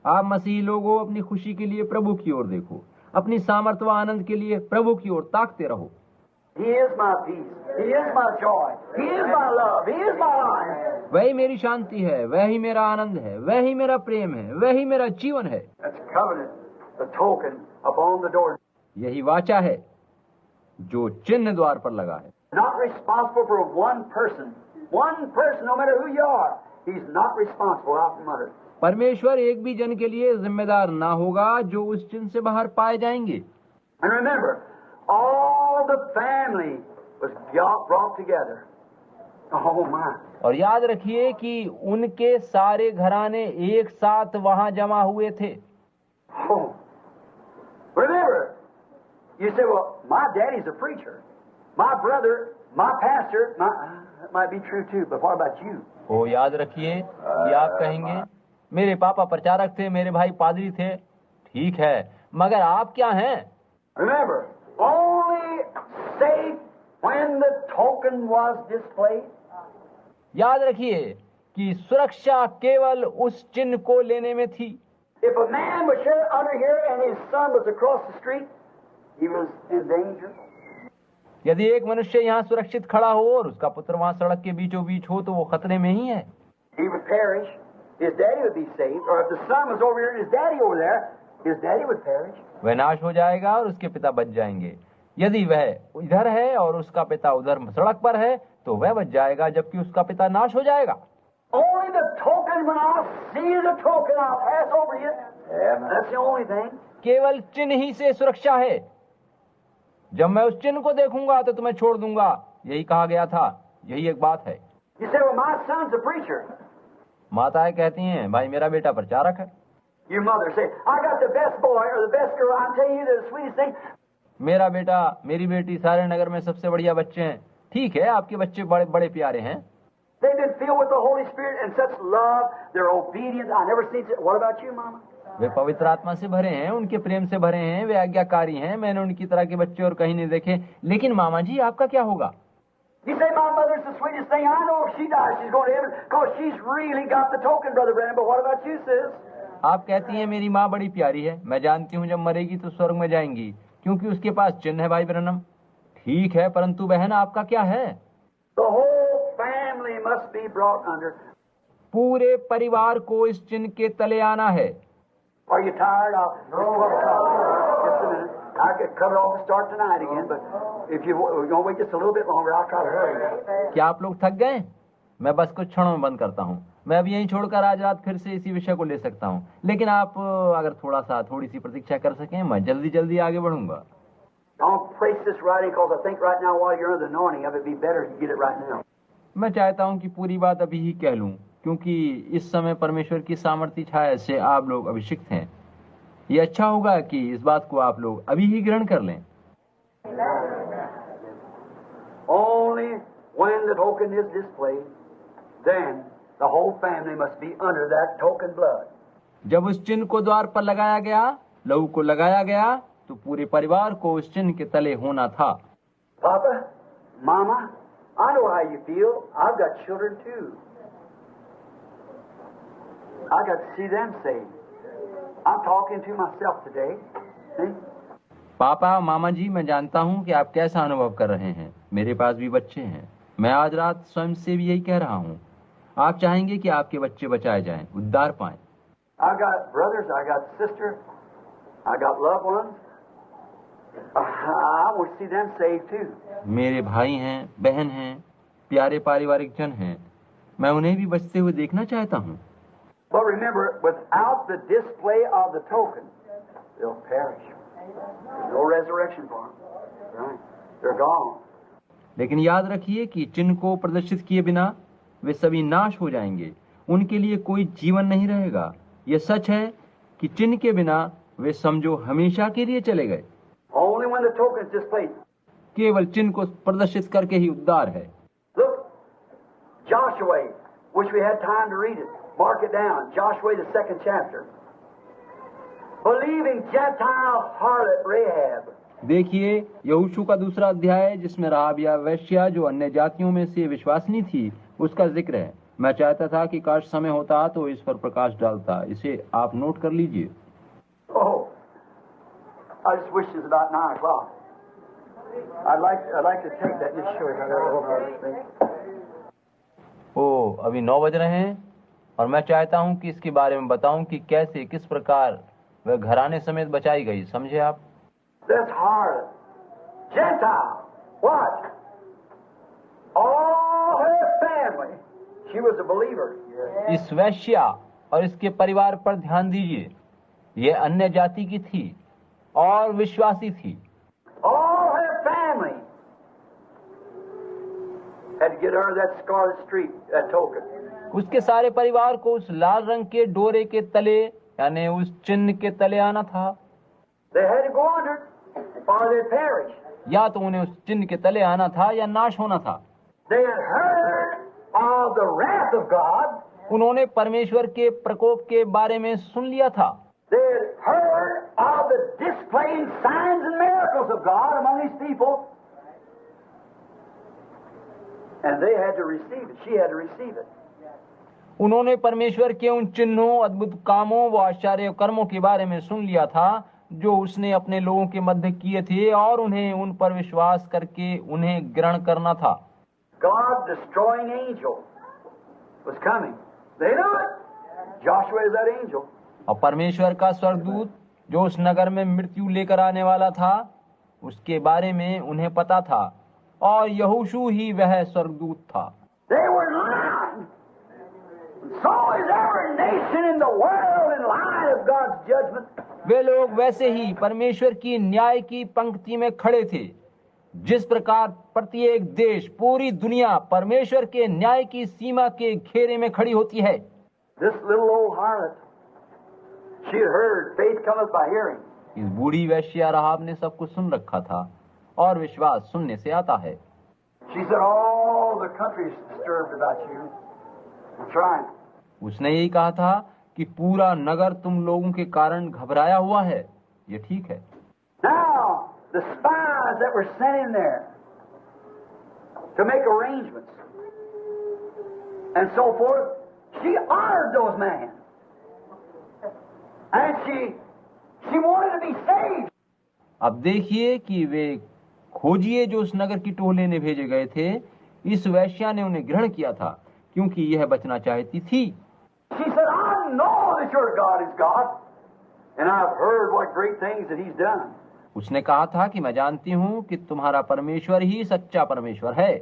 आप मसीही लोगों अपनी खुशी के लिए प्रभु की ओर देखो, अपनी सामर्थ्य व आनंद के लिए प्रभु की ओर ताकते रहो। He is my peace. He is my joy. He is my love. He is my life. वही मेरी शांति है, वही मेरा आनंद है, वही मेरा प्रेम है, वही मेरा जीवन है। That's covenant, the token upon the door. यही वाचा है जो चिन्ह द्वार पर लगा है। Not responsible for one person. One person, no matter who you are. He's not responsible out from under. परमेश्वर एक भी जन के लिए जिम्मेदार ना होगा जो उस चिन्ह से बाहर पाए जाएंगे। And remember, all the family was brought together. Oh my. और याद रखिए कि उनके सारे घराने एक साथ वहां जमा हुए थे। Oh. Remember, you say, well, my daddy's a preacher. My brother, my pastor, that might be true too, but what about you? वो याद रखिए कि आप कहेंगे मेरे पापा प्रचारक थे, मेरे भाई पादरी थे। ठीक है, मगर आप क्या हैं? Remember, only safe when the token was displayed. याद रखिए कि सुरक्षा केवल उस चिन्ह को लेने में थी। If a man was here under here and his son was across the street, he was in danger. यदि एक मनुष्य यहाँ सुरक्षित खड़ा हो और उसका पुत्र वहाँ सड़क के बीचों बीच हो तो वो खतरे में ही है। He would perish. His daddy would be saved. Or if the son was over here and his daddy over there, his daddy would perish. वह नाश हो जाएगा और उसके पिता बच जाएंगे। यदि वह इधर है और उसका पिता उधर सड़क पर है तो वह बच जाएगा, जबकि उसका पिता नाश हो जाएगा। Only the token, when I see the token, I'll pass over you. That's the only thing. केवल चिन्ह ही से सुरक्षा है। जब मैं उस चिन्ह को देखूंगा तो तुम्हें छोड़ दूंगा, यही कहा गया था। यही एक बात है। You say, well, my son's a preacher. माताएं कहती हैं भाई मेरा बेटा प्रचारक है। Your mother say, I got the best boy or the best girl. I'm telling you the sweetest thing. मेरा बेटा मेरी बेटी सारे नगर में सबसे बढ़िया बच्चे हैं। ठीक है, आपके बच्चे बड़े बड़े प्यारे हैं। They've been filled with the Holy Spirit and such love. They're obedient. I never seen it. What about you, Mama? वे पवित्र आत्मा से भरे हैं, उनके प्रेम से भरे हैं, वे आज्ञाकारी हैं। मैंने उनकी तरह के बच्चे और कहीं नहीं देखे। लेकिन मामा जी आपका क्या होगा? You say my mother's the sweetest thing. I know if she dies, she's going to heaven because she's really got the token, Brother Brandon. But what about you, sis? आप कहती हैं मेरी माँ बड़ी प्यारी है। मैं जानती हूँ जब मरेगी तो स्वर्ग में जाएंगी, क्योंकि उसके पास चिन्ह है भाई ब्रनम। ठीक है, परंतु बहन आपका क्या है? The whole family must be brought under. पूरे परिवार को इस चिन्ह के तले आना है। Are you tired? It's 12 o'clock. Just a minute. I could cut it off and start tonight again, but if you're going to wait just a little bit longer, I'll try to hurry. क्या आप लोग थक गए? मैं बस कुछ क्षणों में बंद करता हूँ। मैं अब यहीं छोड़कर आज रात फिर से इसी विषय को ले सकता हूँ, लेकिन आप अगर थोड़ी सी प्रतीक्षा कर सकें, मैं जल्दी जल्दी आगे बढ़ूंगा। Don't place this writing because I think right now while you're under the anointing of it, it'd be better if you get it right now. मैं चाहता हूँ कि पूरी बात अभी ही कह लूँ, क्योंकि इस समय परमेश्वर की सामर्थ्य छाया से आप लोग अभिषिक्त हैं। ये अच्छा होगा कि इस बात को आप लोग अभी ही ग्रहण कर लें। Only when the token is displayed, then the whole family must be under that token blood. जब उस चिन्ह को द्वार पर लगाया गया, लहू को लगाया गया, तो पूरे परिवार को उस चिन्ह के तले होना था। Papa, Mama, I know how you feel. I've got children too. I got to see them saved. I'm talking to myself today. See? पापा, मामा जी, मैं जानता हूँ कि आप कैसा अनुभव कर रहे हैं। मेरे पास भी बच्चे हैं। मैं आज रात स्वयं से भी यही कह रहा हूँ। आप चाहेंगे कि आपके बच्चे बचाए जाएं, उद्धार पाएं। I got brothers, I got sisters, I got loved ones. I want to see them saved too. मेरे भाई हैं, बहन हैं, प्यारे पारिवारिक जन हैं। मैं उन्हें भी बचते हुए देखना चाहता हूँ। But remember, without the display of the token, they'll perish. There's no resurrection for them. Right? They're gone. लेकिन याद रखिए कि चिन्ह को प्रदर्शित किए बिना वे सभी नाश हो जाएंगे। उनके लिए कोई जीवन नहीं रहेगा। यह सच है कि चिन्ह के बिना वे समझो हमेशा के लिए चले गए। Only when the token is displayed. केवल चिन्ह को प्रदर्शित करके ही उद्धार है। Look, Joshua, wish we had time to read it. Mark it down. Joshua, the 2nd chapter. Believing Gentile harlot Rahab. देखिए, यहोशू का 2रा अध्याय, जिसमें राहाब या वेश्या जो अन्य जातियों में से विश्वासनी थी, उसका जिक्र है। मैं चाहता था कि काश समय होता तो इस पर प्रकाश डालता। इसे आप नोट कर लीजिए। Oh, I just wish it was about 9 o'clock. I'd like to take that and just show you how that works. ओ, अभी 9 बज रहे हैं और मैं चाहता हूं कि इसके बारे में बताऊं कि कैसे, किस प्रकार वह घराने समेत बचाई गई। समझे आप? This harlot, Gentile, what? All her family. She was a believer. इस वैश्या और इसके परिवार पर ध्यान दीजिए। यह अन्य जाति की थी और विश्वासी थी। All her family had to get under that scarlet streak, that token. उसके सारे परिवार को उस लाल रंग के डोरे के तले, यानी उस चिन्ह के तले आना था। They had to go under it or they'd perish. या तो उन्हें उस चिन्ह के तले आना था या नाश होना था। They had heard of the wrath of God. उन्होंने परमेश्वर के प्रकोप के बारे में सुन लिया था। They had heard of the displaying signs and miracles of God among His people. And they had to receive it. She had to receive it. उन्होंने परमेश्वर के उन चिन्हों, अद्भुत कामों व आश्चर्य कर्मों के बारे में सुन लिया था जो उसने अपने लोगों के मध्य किए थे, और उन्हें उन पर विश्वास करके उन्हें ग्रहण करना था। God destroying angel was coming. They knew it. Joshua is that angel. और परमेश्वर का स्वर्गदूत जो उस नगर में मृत्यु लेकर आने वाला था, उसके बारे में उन्हें पता था, और यहोशू ही वह स्वर्गदूत था। They were lying. So is every nation in the world in line of God's judgment. वे लोग वैसे ही परमेश्वर की न्याय की पंक्ति में खड़े थे, जिस प्रकार प्रत्येक देश, पूरी दुनिया परमेश्वर के न्याय की सीमा के घेरे में खड़ी होती है। This little old harlot, she had heard, faith cometh by hearing. इस बूढ़ी वैश्या राहाब ने सब कुछ सुन रखा था, और विश्वास सुनने से आता है। She said, all the country is disturbed about you. That's right. उसने यही कहा था कि पूरा नगर तुम लोगों के कारण घबराया हुआ है। ये ठीक है। Now, the spies that were sent in there to make arrangements and so forth, she honored those men. And she wanted to be saved. अब देखिए कि वे खोजिए जो उस नगर की टोले ने भेजे गए थे, इस वैश्या ने उन्हें ग्रहण किया था, क्योंकि यह बचना चाहती थी। She said, I know that your God is God, and I've heard what great things that He's done. उसने कहा था कि मैं जानती हूँ कि तुम्हारा परमेश्वर ही सच्चा परमेश्वर है,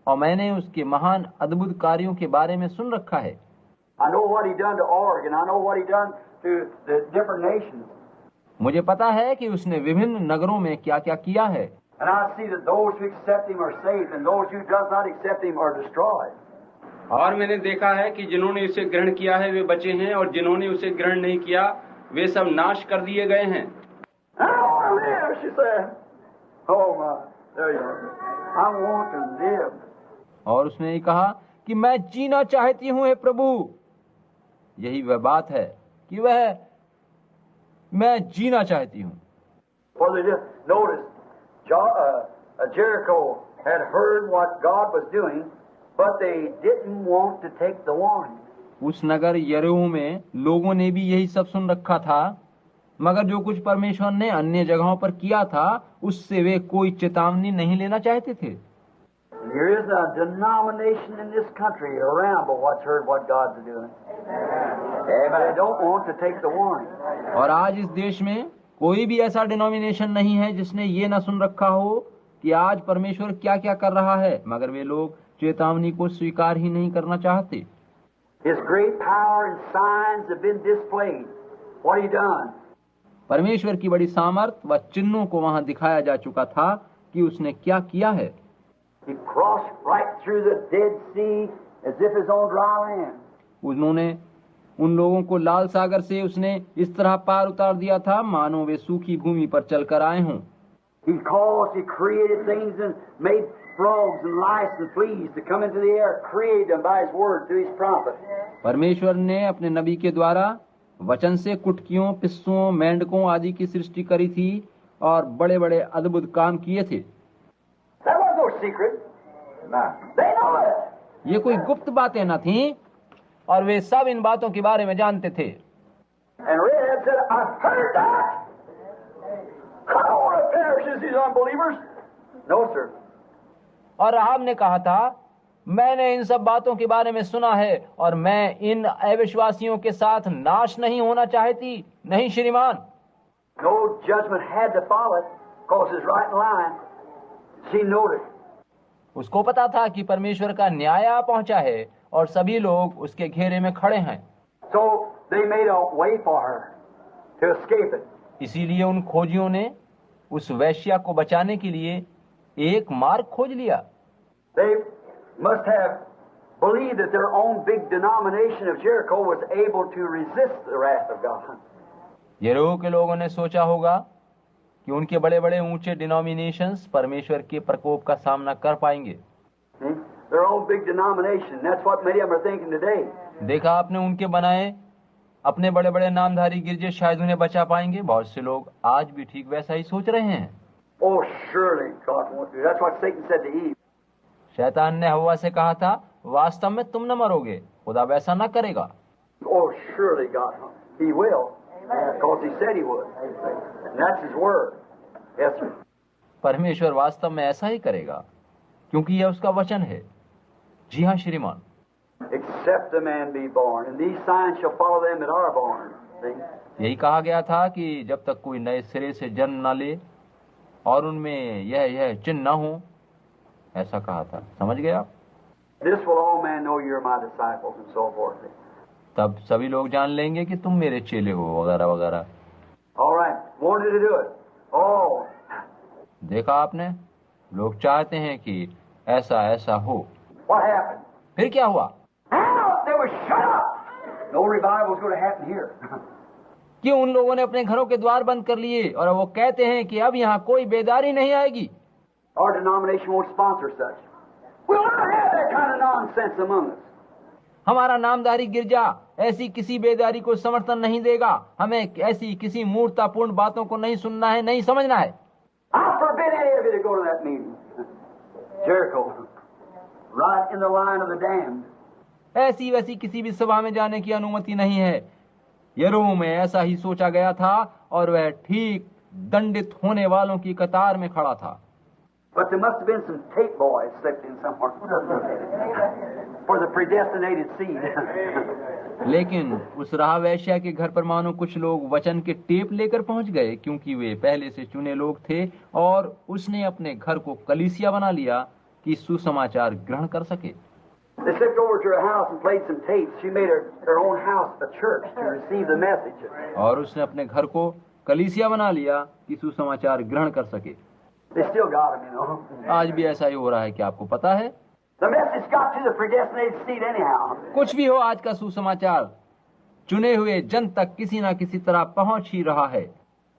और मैंने उसके महान अद्भुत कार्यों के बारे में सुन रखा है। I know what he done to Oregon. I know what he done to the different nations. मुझे पता है कि उसने विभिन्न नगरों में क्या क्या किया है, And I see that those who accept him are saved, and those who does not accept him are destroyed. और मैंने देखा है कि जिन्होंने उसे ग्रहण किया है वे बचे हैं, और जिन्होंने उसे ग्रहण नहीं किया वे सब नाश कर दिए गए हैं। I want to live, she said. Oh my, there you are. I want to live. और उसने ये कहा कि मैं जीना चाहती हूँ हे प्रभु। यही वह बात है कि वह मैं जीना चाहती हूँ। For they just notice, Jericho had heard what God was doing, but they didn't want to take the warning. उस नगर यरीहो में लोगों ने भी यही सब सुन रखा था, मगर जो कुछ परमेश्वर ने अन्य जगहों पर किया था उससे वे कोई चेतावनी नहीं लेना चाहते थे। There is a denomination in this country around but what's heard what God's doing. But they don't want to take the warning. और आज इस देश में कोई भी ऐसा डिनोमिनेशन नहीं है जिसने ये ना सुन रखा हो कि आज परमेश्वर क्या क्या कर रहा है, मगर वे लोग चेतावनी को स्वीकार ही नहीं करना चाहते। His great power and signs have been displayed. What he done? परमेश्वर की बड़ी सामर्थ व चिन्हों को वहां दिखाया जा चुका था कि उसने क्या किया है। He crossed right through the Dead Sea as if it's on dry land. उन्होंने उन लोगों को लाल सागर से उसने इस तरह पार उतार दिया था मानो वे सूखी भूमि पर चलकर आए हों। He caused, he created things and made frogs and lice and fleas to come into the air, created them by his word through his prophet. परमेश्वर ने अपने नबी के द्वारा वचन से कुटकियों, पिस्सुओं, मेंढकों आदि की सृष्टि करी थी और बड़े बड़े अद्भुत काम किए थे। That was no secret. They know it. ये कोई गुप्त बातें न थीं और वे सब इन बातों के बारे में जानते थे। And Rahab said, I've heard that. I don't want to perish as these unbelievers. No, sir. और राहाब ने कहा था, मैंने इन सब बातों के बारे में सुना है और मैं इन अविश्वासियों के साथ नाश नहीं होना चाहती। नहीं श्रीमान। No judgment had to follow it, because it's right in line. She noticed. उसको पता था कि परमेश्वर का न्याय आ पहुंचा है और सभी लोग उसके घेरे में खड़े हैं। So they made a way for her to escape it. इसीलिए उन खोजियों ने उस वैश्या को बचाने के लिए एक मार्ग खोज लिया। They must have believed that their own big denomination of Jericho was able to resist the wrath of God. यरीहो के लोगों ने सोचा होगा कि उनके बड़े बड़े ऊंचे डिनोमिनेशंस परमेश्वर के प्रकोप का सामना कर पाएंगे। See? Their own big denomination. That's what many of them are thinking today. देखा आपने उनके बनाए अपने बड़े बड़े नामधारी गिरजे शायद उन्हें बचा पाएंगे। बहुत से लोग आज भी ठीक वैसा ही सोच रहे हैं। Oh, surely God won't do. That's what Satan said to Eve. शैतान ने हव्वा से कहा था, वास्तव में तुम न मरोगे, खुदा वैसा न करेगा। Oh, surely God won't. He will, because He said He would. And that's His word. Yes, sir. परमेश्वर वास्तव में ऐसा ही करेगा क्योंकि यह उसका वचन है। जी हाँ श्रीमान। Except a man be born, and these signs shall follow them that are born. See? यही कहा गया था कि जब तक कोई नए सिरे से जन्म न ले और उनमें यह चिन्ह न हो, ऐसा कहा था। समझ गए आप? This will all men know you're my disciples, and so forth. तब सभी लोग जान लेंगे कि तुम मेरे चेले हो, वगैरह वगैरह। All right, wanted to do it. Oh, देखा आपने, लोग चाहते हैं कि ऐसा ऐसा हो। what happened? फिर क्या हुआ? How? They were shut up. No revival is going to happen here. क्यों उन लोगों ने अपने घरों के द्वार बंद कर लिए और वो कहते हैं कि अब यहाँ कोई बेदारी नहीं आएगी। Our denomination won't sponsor such. We'll not have that kind of nonsense among us. हमारा नामधारी गिरजा ऐसी किसी बेदारी को समर्थन नहीं देगा। हमें ऐसी किसी मूर्खतापूर्ण बातों को नहीं सुनना है, नहीं समझना है। I forbid any of you to go to that meeting. Jericho, right in the line of the damned. ऐसी वैसी किसी भी सभा में जाने की अनुमति नहीं है। यरीहो में ऐसा ही सोचा गया था और वह ठीक दंडित होने वालों की कतार में खड़ा था। But there must have been some tape boys slipped in somewhere for the predestinated seed. लेकिन उस राह वैश्या के घर पर मानो कुछ लोग वचन के टेप लेकर पहुंच गए, क्योंकि वे पहले से चुने लोग थे और उसने अपने घर को कलीसिया बना लिया कि सुसमाचार ग्रहण कर सके। They slipped over to her house and played some tapes. She made her own house a church to receive the message. और उसने अपने घर को कलीसिया बना लिया कि सुसमाचार ग्रहण कर सके। They still got him, you know. आज भी ऐसा ही हो रहा है कि आपको पता है। The message got to the predestinated seed anyhow. कुछ भी हो, आज का सुसमाचार चुने हुए जन तक किसी न किसी तरह पहुंच ही रहा है।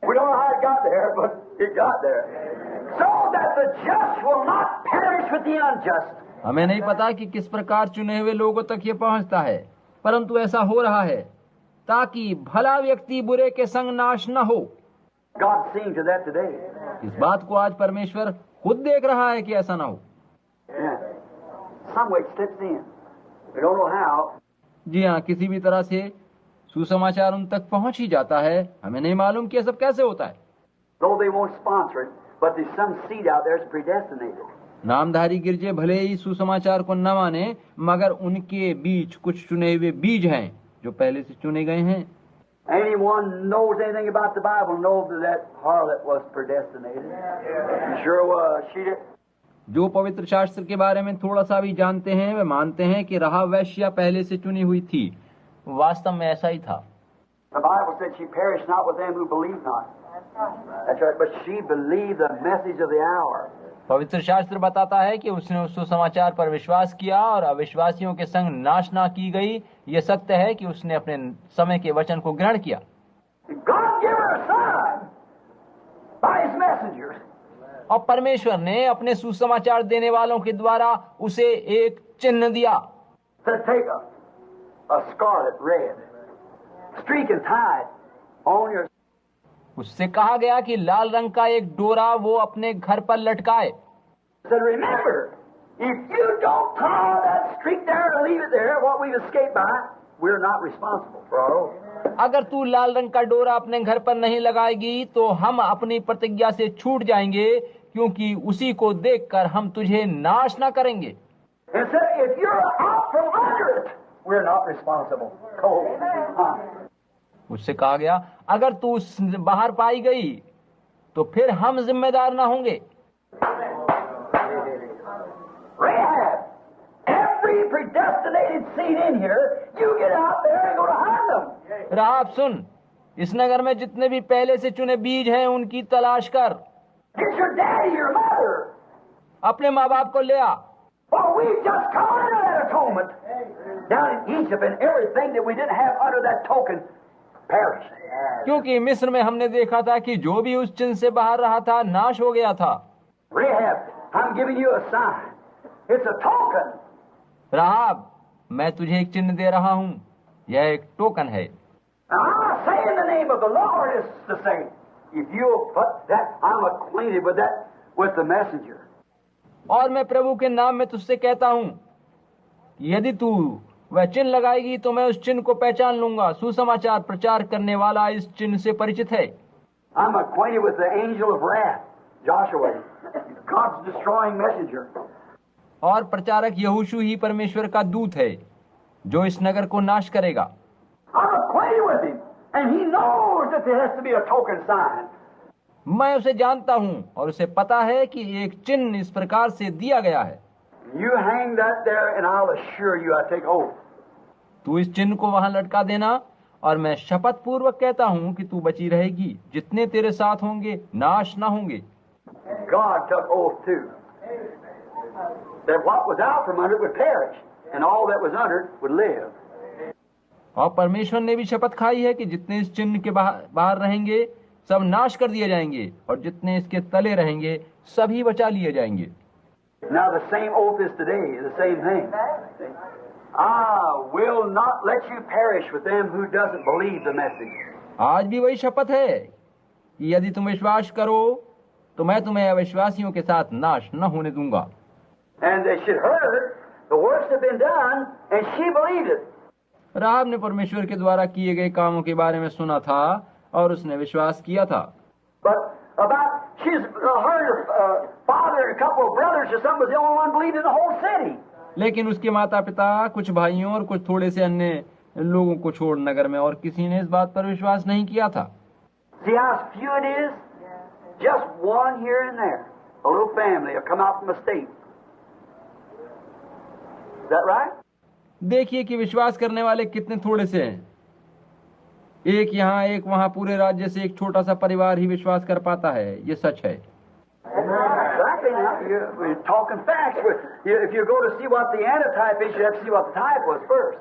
We don't know how it got there, but it got there. So that the just will not perish with the unjust. हमें नहीं पता कि किस प्रकार चुने हुए लोगों तक ये पहुंचता है, परंतु ऐसा हो रहा है ताकि भला व्यक्ति बुरे के संग नाश न हो। God's seeing to that today. इस बात को आज परमेश्वर खुद देख रहा है कि ऐसा ना हो। Yeah. Some way it slips in. We don't know how. जी हाँ, किसी भी तरह से सुसमाचार उन तक पहुंच ही जाता है। हमें नहीं मालूम कि ये सब कैसे होता है। Though they won't sponsor it, but there's some seed out there that's predestinated. नामधारी गिरजे भले ही सुसमाचार को न माने, मगर उनके बीच कुछ चुने हुए बीज हैं जो पहले से चुने गए हैं। Anyone knows anything about the Bible knows that harlot was predestinated. She sure was. She did. जो पवित्र शास्त्र के बारे में थोड़ा सा भी जानते हैं वे मानते हैं कि राहाब वेश्या पहले से चुनी हुई थी। वास्तव में ऐसा ही था। The Bible said she perished not with them who believed not. That's right, but she believed the message of the hour. पवित्र शास्त्र बताता है कि उसने उस सुसमाचार पर विश्वास किया और अविश्वासियों के संग नाश ना की गई। ये सत्य है कि उसने अपने समय के वचन को ग्रहण किया। God gave her a sign by his messengers. और परमेश्वर ने अपने सुसमाचार देने वालों के द्वारा उसे एक चिन्ह दिया। Said, take a scarlet red streak and tie it on your. उससे कहा गया कि लाल रंग का एक डोरा वो अपने घर पर लटकाए। Said, remember, if you don't tie that streak there or leave it there, what we've escaped by, we're not responsible for our own. अगर तू लाल रंग का डोरा अपने घर पर नहीं लगाएगी तो हम अपनी प्रतिज्ञा से छूट जाएंगे, क्योंकि उसी को देखकर हम तुझे नाश ना करेंगे। And said, if you're out from under it, we're not responsible. Oh, उससे कहा गया अगर तू बाहर पाई गई तो फिर हम जिम्मेदार ना होंगे। Rahab, every predestinated seed in here, you get out there and go to hide them. राहाब सुन, इस नगर में जितने भी पहले से चुने बीज हैं उनकी तलाश कर। Get your daddy, your mother. अपने माँ बाप को ले आ। Oh, we've just come under that atonement. Down in Egypt, and everything that we didn't have under that token perished. क्योंकि मिस्र में हमने देखा था कि जो भी उस चिन्ह से बाहर रहा था नाश हो गया था। Rahab, I'm giving you a sign. It's a token. राहाब, मैं तुझे एक चिन्ह दे रहा हूँ, यह एक टोकन है। Now, I say in the name of the Lord is to say, if you'll put that, I'm acquainted with that, with the messenger. और मैं प्रभु के नाम में तुझसे कहता हूँ, यदि तू वह चिन्ह लगाएगी तो मैं उस चिन्ह को पहचान लूंगा। सुसमाचार प्रचार करने वाला इस चिन्ह से परिचित है। I'm acquainted with the angel of wrath, Joshua, God's destroying messenger. और प्रचारक यहोशू ही परमेश्वर का दूत है जो इस नगर को नाश करेगा। I'm acquainted with him, and he knows that there has to be a token sign. मैं उसे जानता हूँ और उसे पता है कि एक चिन्ह इस प्रकार से दिया गया है। You hang that there, and I'll assure you, I take oath. तू इस चिन्ह को वहां लटका देना और मैं शपथ पूर्वक कहता हूँ कि तू बची रहेगी। जितने तेरे साथ होंगे नाश ना होंगे। God took oath too, that what was out from under it would perish, and all that was under it would live. और परमेश्वर ने भी शपथ खाई है कि जितने इस चिन्ह के बाहर रहेंगे सब नाश कर दिए जाएंगे, और जितने इसके तले रहेंगे सभी बचा लिए जाएंगे। Now the same oath is today, the same thing. I will not let you perish with them who doesn't believe the message. आज भी वही शपथ है कि यदि तुम विश्वास करो तो मैं तुम्हें अविश्वासियों के साथ नाश न होने दूंगा। And they should heard the works have been done, and she believed it. राहाब ने परमेश्वर के द्वारा किए गए कामों के बारे में सुना था और उसने विश्वास किया था। But about she's heard her father and a couple of brothers or something was the only one believed in the whole city. लेकिन उसके माता पिता, कुछ भाइयों और कुछ थोड़े से अन्य लोगों को छोड़ नगर में और किसी ने इस बात पर विश्वास नहीं किया था। See how few it is? Just one here and there. A little family will come out from a state. that right? देखिए कि विश्वास करने वाले कितने थोड़े से हैं। एक यहाँ एक वहाँ, पूरे राज्य से एक छोटा सा परिवार ही विश्वास कर पाता है। ये सच है। Exactly. Now, we're talking facts. If you go to see what the antitype is, you have to see what the type was first.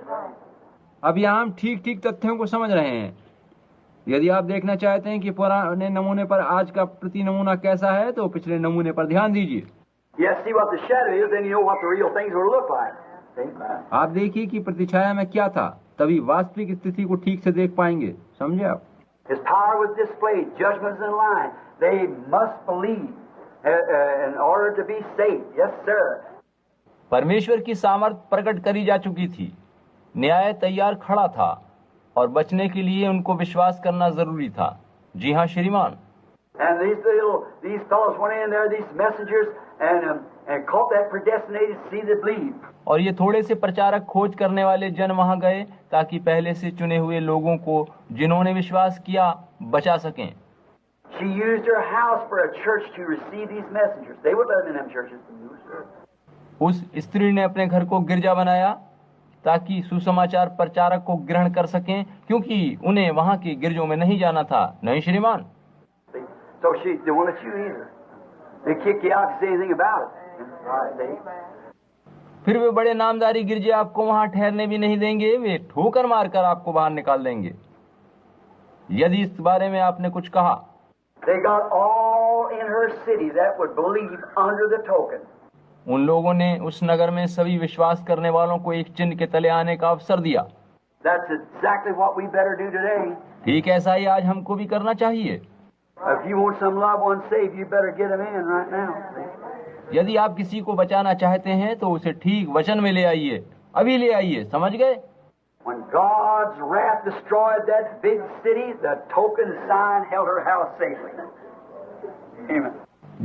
अब यहाँ हम ठीक ठीक तथ्यों को समझ रहे हैं। यदि आप देखना चाहते हैं कि पुराने नमूने पर आज का प्रति नमूना कैसा है, तो पिछले नमूने पर ध्यान दीजिए। You have to see what the shadow is, then you know what the real things will look like. See? आप देखिए कि प्रतिछाया में क्या था, तभी वास्तविक स्थिति को ठीक से देख पाएंगे। समझे आप? His power was displayed, judgments in line. They must believe in order to be saved. Yes, sir. परमेश्वर की सामर्थ प्रकट करी जा चुकी थी, न्याय तैयार खड़ा था और बचने के लिए उनको विश्वास करना जरूरी था। जी हाँ श्रीमान। And these fellows went in there, these messengers, and caught that predestinated seed that believed. और ये थोड़े से प्रचारक खोज करने वाले जन वहां गए ताकि पहले से चुने हुए लोगों को जिन्होंने विश्वास किया बचा सकें। She used her house for a church to receive these messengers. They would let them in them churches. उस स्त्री ने अपने घर को गिरजा बनाया ताकि सुसमाचार प्रचारक को ग्रहण कर सकें, क्योंकि उन्हें वहां के गिरजों में नहीं जाना था। नहीं श्रीमान। So they won't let you either. They kick you out if you say anything about it. फिर वे बड़े नामदारी गिरजे आपको वहां ठहरने भी नहीं देंगे। वे ठोकर मारकर आपको बाहर निकाल देंगे यदि इस बारे में आपने कुछ कहा। They got all in her city that would believe under the token. उन लोगों ने उस नगर में सभी विश्वास करने वालों को एक चिन्ह के तले आने का अवसर दिया। That's exactly what we better do today. ठीक ऐसा ही आज हमको भी करना चाहिए। If you want some loved one saved, you better get them in right now. यदि आप किसी को बचाना चाहते हैं तो उसे ठीक वचन में ले आइए, अभी ले आइए। समझ गए? When God's wrath destroyed that big city, the token sign held her house safely. Amen.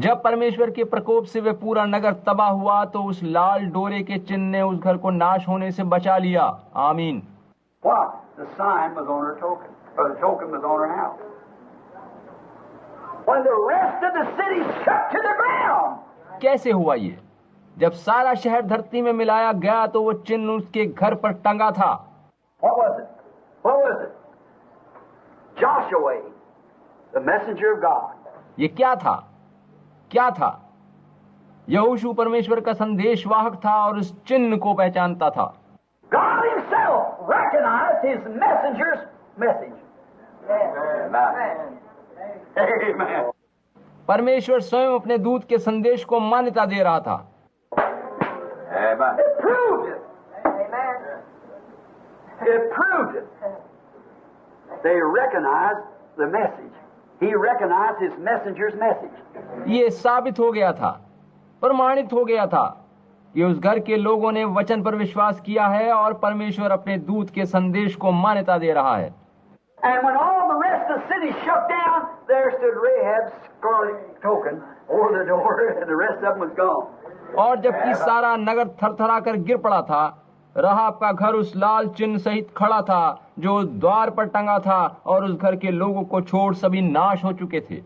जब परमेश्वर के प्रकोप से वे पूरा नगर तबाह हुआ तो उस लाल डोरे के चिन्ह ने उस घर को नाश होने से बचा लिया। आमीन। What? The sign was on her token, or the token was on her house. When the rest of the city shook to the ground. कैसे हुआ ये? जब सारा शहर धरती में मिलाया गया तो वो चिन्ह उसके घर पर टंगा था। What was it? What was it? Joshua, the messenger of God. ये क्या था? क्या था? यहोशू परमेश्वर का संदेशवाहक था और उस चिन्ह को पहचानता था। God himself recognized his messenger's message. Amen. Amen. परमेश्वर स्वयं अपने दूत के संदेश को मान्यता दे रहा था। Amen. It proved it. Amen. It proved it. They recognized the message. He recognized his messenger's message. ये साबित हो गया था, प्रमाणित हो गया था कि उस घर के लोगों ने वचन पर विश्वास किया है और परमेश्वर अपने दूत के संदेश को मान्यता दे रहा है। And when all the rest of the city shut down, there stood Rahab's scarlet token over the door, and the rest of them was gone. और जबकि सारा नगर थरथरा कर गिर पड़ा था, राहाब का घर उस लाल चिन्ह सहित खड़ा था जो द्वार पर टंगा था, और उस घर के लोगों को छोड़ सभी नाश हो चुके थे।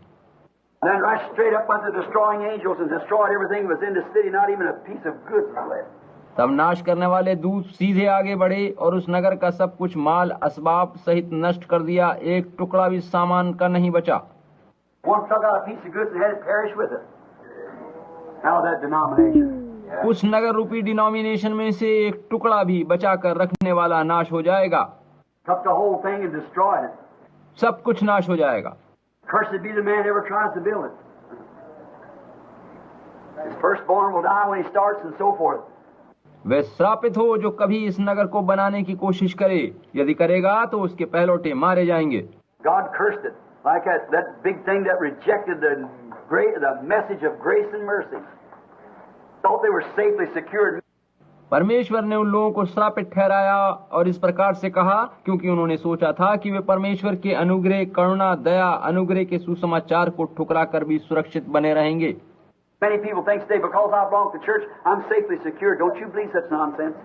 And then right straight up went the destroying angels and destroyed everything that was in the city, not even a piece of goods was left. तब नाश करने वाले दूत सीधे आगे बढ़े और उस नगर का सब कुछ माल असबाब सहित नष्ट कर दिया, एक टुकड़ा भी सामान का नहीं बचा। One took out a piece of goods and had it perish with it. Now that denomination. उस नगर रूपी डिनोमिनेशन में से एक टुकड़ा भी बचा कर रखने वाला नाश हो जाएगा। Took the whole thing and destroyed it. सब कुछ नाश हो जाएगा। Cursed be the man who ever tries to build it. His firstborn will die when he starts and so forth. वे श्रापित हो जो कभी इस नगर को बनाने की कोशिश करे, यदि करेगा तो उसके पहलौठे मारे जाएंगे। God cursed it like that big thing that rejected the message of grace and mercy. Thought they were safely secured. परमेश्वर ने उन लोगों को श्रापित ठहराया और इस प्रकार से कहा क्योंकि उन्होंने सोचा था कि वे परमेश्वर के अनुग्रह, करुणा, दया, अनुग्रह के सुसमाचार को ठुकरा कर भी सुरक्षित बने रहेंगे। Many people think today because I belong to the church, I'm safely secured. Don't you believe such nonsense?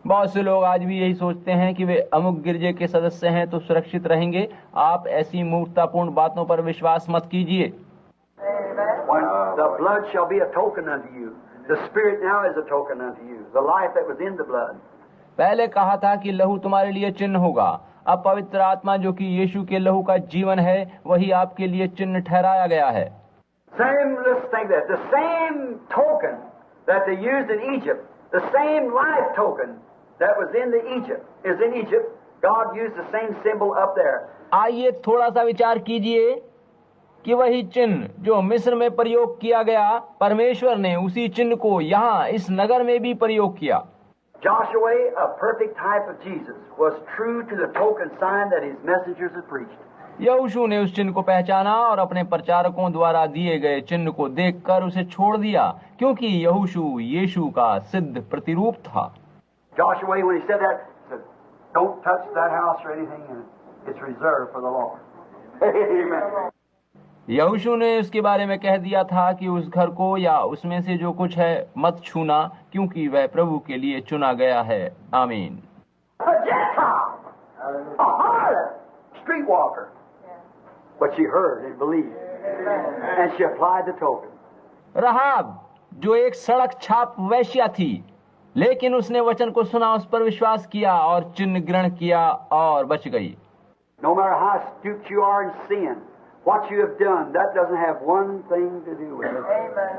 बहुत से लोग आज भी यही सोचते हैं कि वे अमुक गिरजे के सदस्य हैं तो सुरक्षित रहेंगे। आप ऐसी मूर्खतापूर्ण बातों पर विश्वास मत कीजिए। When the blood shall be a token unto you, The Spirit now is a token unto you, the life that was in the blood. पहले कहा था कि लहू तुम्हारे लिए चिन्ह होगा। अब पवित्र आत्मा जो कि यीशु के लहू का जीवन है, वही आपके लिए चिन्ह ठहराया गया है। Let's think that the same token that they used in Egypt, the same life token that was in Egypt, God used the same symbol up there. आइए थोड़ा सा विचार कीजिए कि वही चिन्ह जो मिस्र में प्रयोग किया गया, परमेश्वर ने उसी चिन्ह को यहाँ इस नगर में भी प्रयोग किया। Joshua, a perfect type of Jesus, was true to the token sign that his messengers had preached. यहोशू ने उस चिन्ह को पहचाना और अपने प्रचारकों द्वारा दिए गए चिन्ह को देखकर उसे छोड़ दिया, क्योंकि यहोशू यीशु का सिद्ध प्रतिरूप था। Joshua, when he said that, said, "Don't touch that house or anything in it. It's reserved for the Lord." Amen. यहोशू ने उसके बारे में कह दिया था कि उस घर को या उसमें से जो कुछ है मत छूना, क्योंकि वह प्रभु के लिए चुना गया है। आमीन। A Gentile, a harlot, streetwalker, but she heard and believed, and she applied the token. Rahab, जो एक सड़क छाप वैश्या थी, लेकिन उसने वचन को सुना, उस पर विश्वास किया और चिन्ह ग्रहण किया और बच गई। No matter how astute you are in sin, what you have done, that doesn't have one thing to do with it. Amen.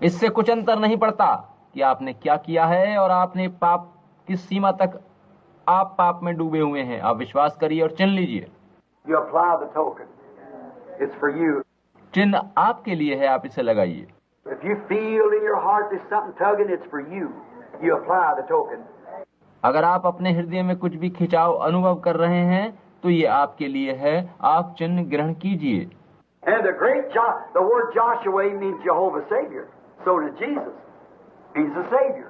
इससे कुछ अंतर नहीं पड़ता कि आपने क्या किया है और आपने पाप किस सीमा तक आप पाप में डूबे हुए हैं। आप विश्वास करिए और चिन्ह लीजिए। You apply the token. It's for you. चिन्ह आपके लिए है, आप इसे लगाइए। If you feel in your heart there's something tugging, it's for you. You apply the token. अगर आप अपने हृदय में कुछ भी खिंचाव अनुभव कर रहे हैं, तो ये आपके लिए है, आप चिन्ह ग्रहण कीजिए। And the word Joshua means Jehovah Savior. So did Jesus. He's the Savior.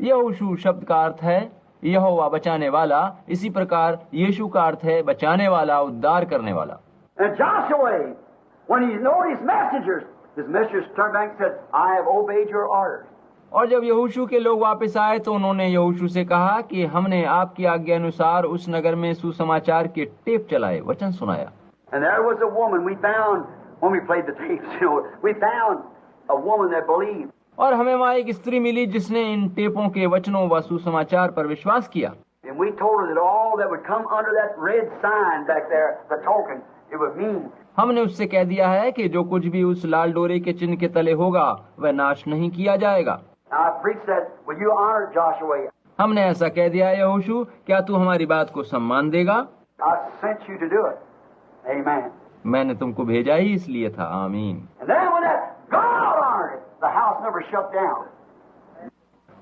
यहोशू शब्द का अर्थ है यहोवा बचाने वाला, इसी प्रकार यीशु का अर्थ है बचाने वाला, उद्धार करने वाला। And Joshua, when he known his messengers turned back and said, "I have obeyed your orders." और जब यहोशू के लोग वापस आए तो उन्होंने यहोशू से कहा कि हमने आपकी आज्ञा अनुसार उस नगर में सुसमाचार के टेप चलाए, वचन सुनाया। And there was a woman we found when we played the tapes, we found a woman that believed. और हमें वहाँ एक स्त्री मिली जिसने इन टेपों के वचनों व सुसमाचार पर विश्वास किया। And we told her that all that would come under that red sign back there, the token, it would mean. हमने उससे कह दिया है कि जो कुछ भी उस लाल डोरे के चिन्ह के तले होगा वह नाश नहीं किया जाएगा। Now I preached that. Will you honor Joshua? हमने ऐसा कह दिया है, यहोशू, क्या तू हमारी बात को सम्मान देगा? I sent you to do it. Amen. मैंने तुमको भेजा ही इसलिए था। आमीन। And then when that God honored it, the house never shut down.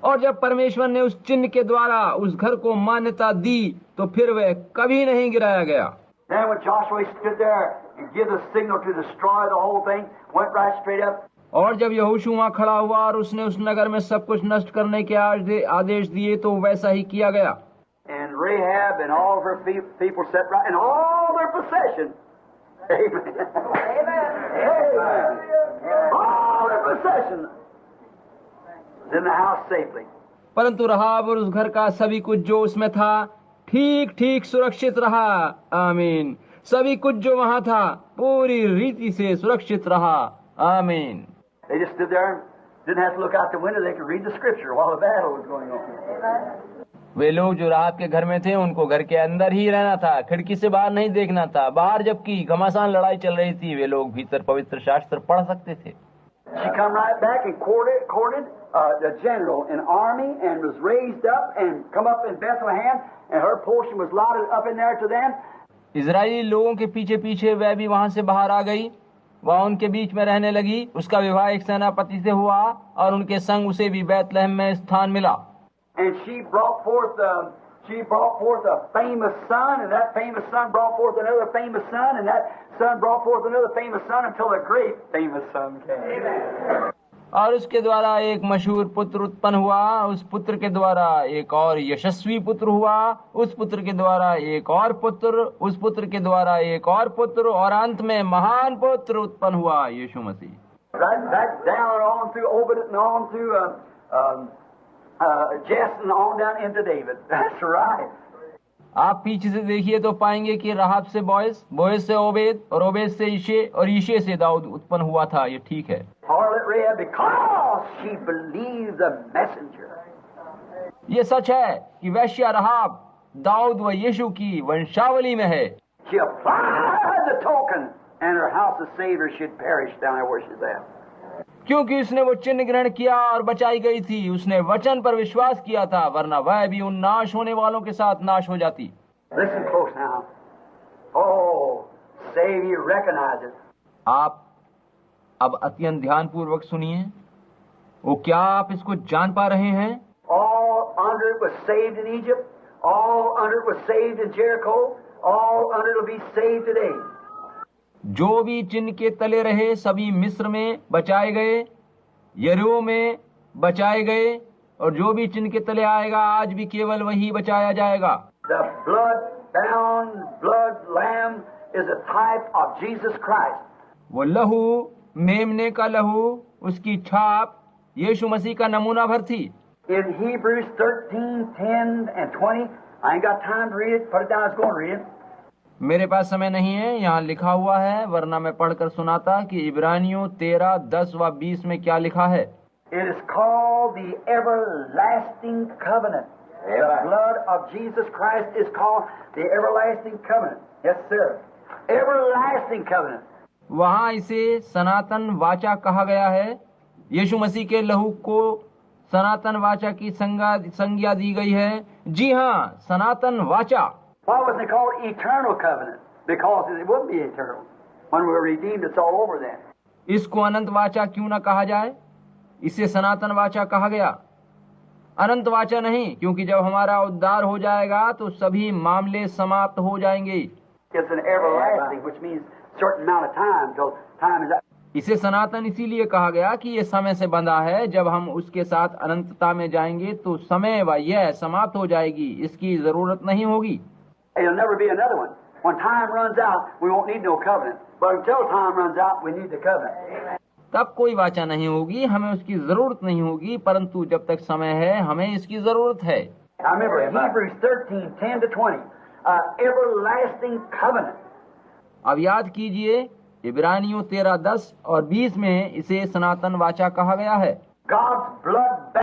और जब परमेश्वर ने उस चिन्ह के द्वारा उस घर को मान्यता दी, तो फिर वह कभी नहीं गिराया गया। Then when Joshua stood there and gave the signal to destroy the whole thing, went right straight up. और जब यहोशू वहाँ खड़ा हुआ और उसने उस नगर में सब कुछ नष्ट करने के आदेश दिए, तो वैसा ही किया गया। And Rahab and all of her people sat right, and all their possession. Amen. Amen. Amen. All their possession was in the house safely. परंतु रहाब और उस घर का सभी कुछ जो उसमें था ठीक ठीक सुरक्षित रहा। आमीन। सभी कुछ जो वहाँ था पूरी रीति से सुरक्षित रहा। आमीन। They just stood there and didn't have to look out the window. They could read the scripture while the battle was going on. वे लोग जो राहब के घर में थे, उनको घर के अंदर ही रहना था, खिड़की से बाहर नहीं देखना था। बाहर जबकि घमासान लड़ाई चल रही थी, वे लोग भीतर पवित्र शास्त्र पढ़ सकते थे। She come right back and courted the general in army and was raised up and come up in Bethlehem, and her portion was allotted up in there to them. Israeli लोगों के पीछे पीछे वह भी वहां से बाहर आ गई, वह उनके बीच में रहने लगी। उसका विवाह एक सेनापति से हुआ और उनके संग उसे भी बैतलहम में स्थान मिला। And she brought forth a famous son, and that famous son brought forth another famous son, and that son brought forth another famous son until a great famous son came. Amen. और उसके द्वारा एक मशहूर पुत्र उत्पन्न हुआ, उस पुत्र के द्वारा एक और यशस्वी पुत्र हुआ, उस पुत्र के द्वारा एक और पुत्र, उस पुत्र के द्वारा एक और पुत्र, और अंत में महान पुत्र उत्पन्न हुआ, यीशु मसीह। Right down on through Obed and on through Jesse and on down into David. That's right. आप पीछे से देखिए तो पाएंगे कि राहब से बोएज, बोएज से ओबेद, और ओबेद से यिशे, और यिशे से दाऊद उत्पन्न हुआ था। ये ठीक है। Harlot Rahab, because because she believed the messenger. ये सच है कि वेश्या राहाब दाऊद व यीशु की वंशावली में है। She applied the token, and her house of Savior should perish down there where she's at. क्योंकि उसने वो चिन्ह ग्रहण किया और बचाई गई थी। उसने वचन पर विश्वास किया था, वरना वह भी उन नाश होने वालों के साथ नाश हो जाती। Listen close now. Oh, Savior recognizes. आप अब अत्यंत ध्यान पूर्वक सुनिए। वो क्या आप इसको जान पा रहे हैं? All under it was saved in Egypt. All under it was saved in Jericho. All under it will be saved today. जो भी चिन्ह के तले रहे सभी मिस्र में बचाए गए, यरीहो में बचाए गए, और जो भी चिन्ह के तले आएगा आज भी केवल वही बचाया जाएगा। The blood-bound blood lamb is a type of Jesus Christ. वो लहू, मेमने का लहू, उसकी छाप यीशु मसीह का नमूना भर थी। In Hebrews 13:10 and 20, I ain't got time to read it. Put it down. I was going to read it. मेरे पास समय नहीं है, यहाँ लिखा हुआ है, वरना मैं पढ़कर सुनाता कि इब्रानियों 13, 10 व 20 में क्या लिखा है। It is called the everlasting covenant. The blood of Jesus Christ is called the everlasting covenant. Yes, sir. Everlasting covenant. वहाँ इसे सनातन वाचा कहा गया है। यीशु मसीह के लहू को सनातन वाचा की संज्ञा दी गई है। जी हाँ, सनातन वाचा। Why wasn't it called eternal covenant? Because it wouldn't be eternal. When we were redeemed, it's all over then. इसको अनंत वाचा क्यों ना कहा जाए? इसे सनातन वाचा कहा गया। अनंत वाचा नहीं, क्योंकि जब हमारा उद्धार हो जाएगा तो सभी मामले समाप्त हो जाएंगे। It's an everlasting, which means certain amount of time till time is up. इसे सनातन इसीलिए कहा गया कि ये समय से बंधा है। जब हम उसके साथ अनंतता में जाएंगे तो समय व यह समाप्त हो जाएगी, इसकी जरूरत नहीं होगी। There'll never be another one. When time runs out, we won't need no covenant. But until time runs out, we need the covenant. तब कोई वाचा नहीं होगी, हमें उसकी जरूरत नहीं होगी, परंतु जब तक समय है हमें इसकी जरूरत है। I remember Hebrews 13:10 to 20, everlasting covenant. अब याद कीजिए, इब्रानियों 13, 10 और 20 में इसे सनातन वाचा कहा गया है। God's blood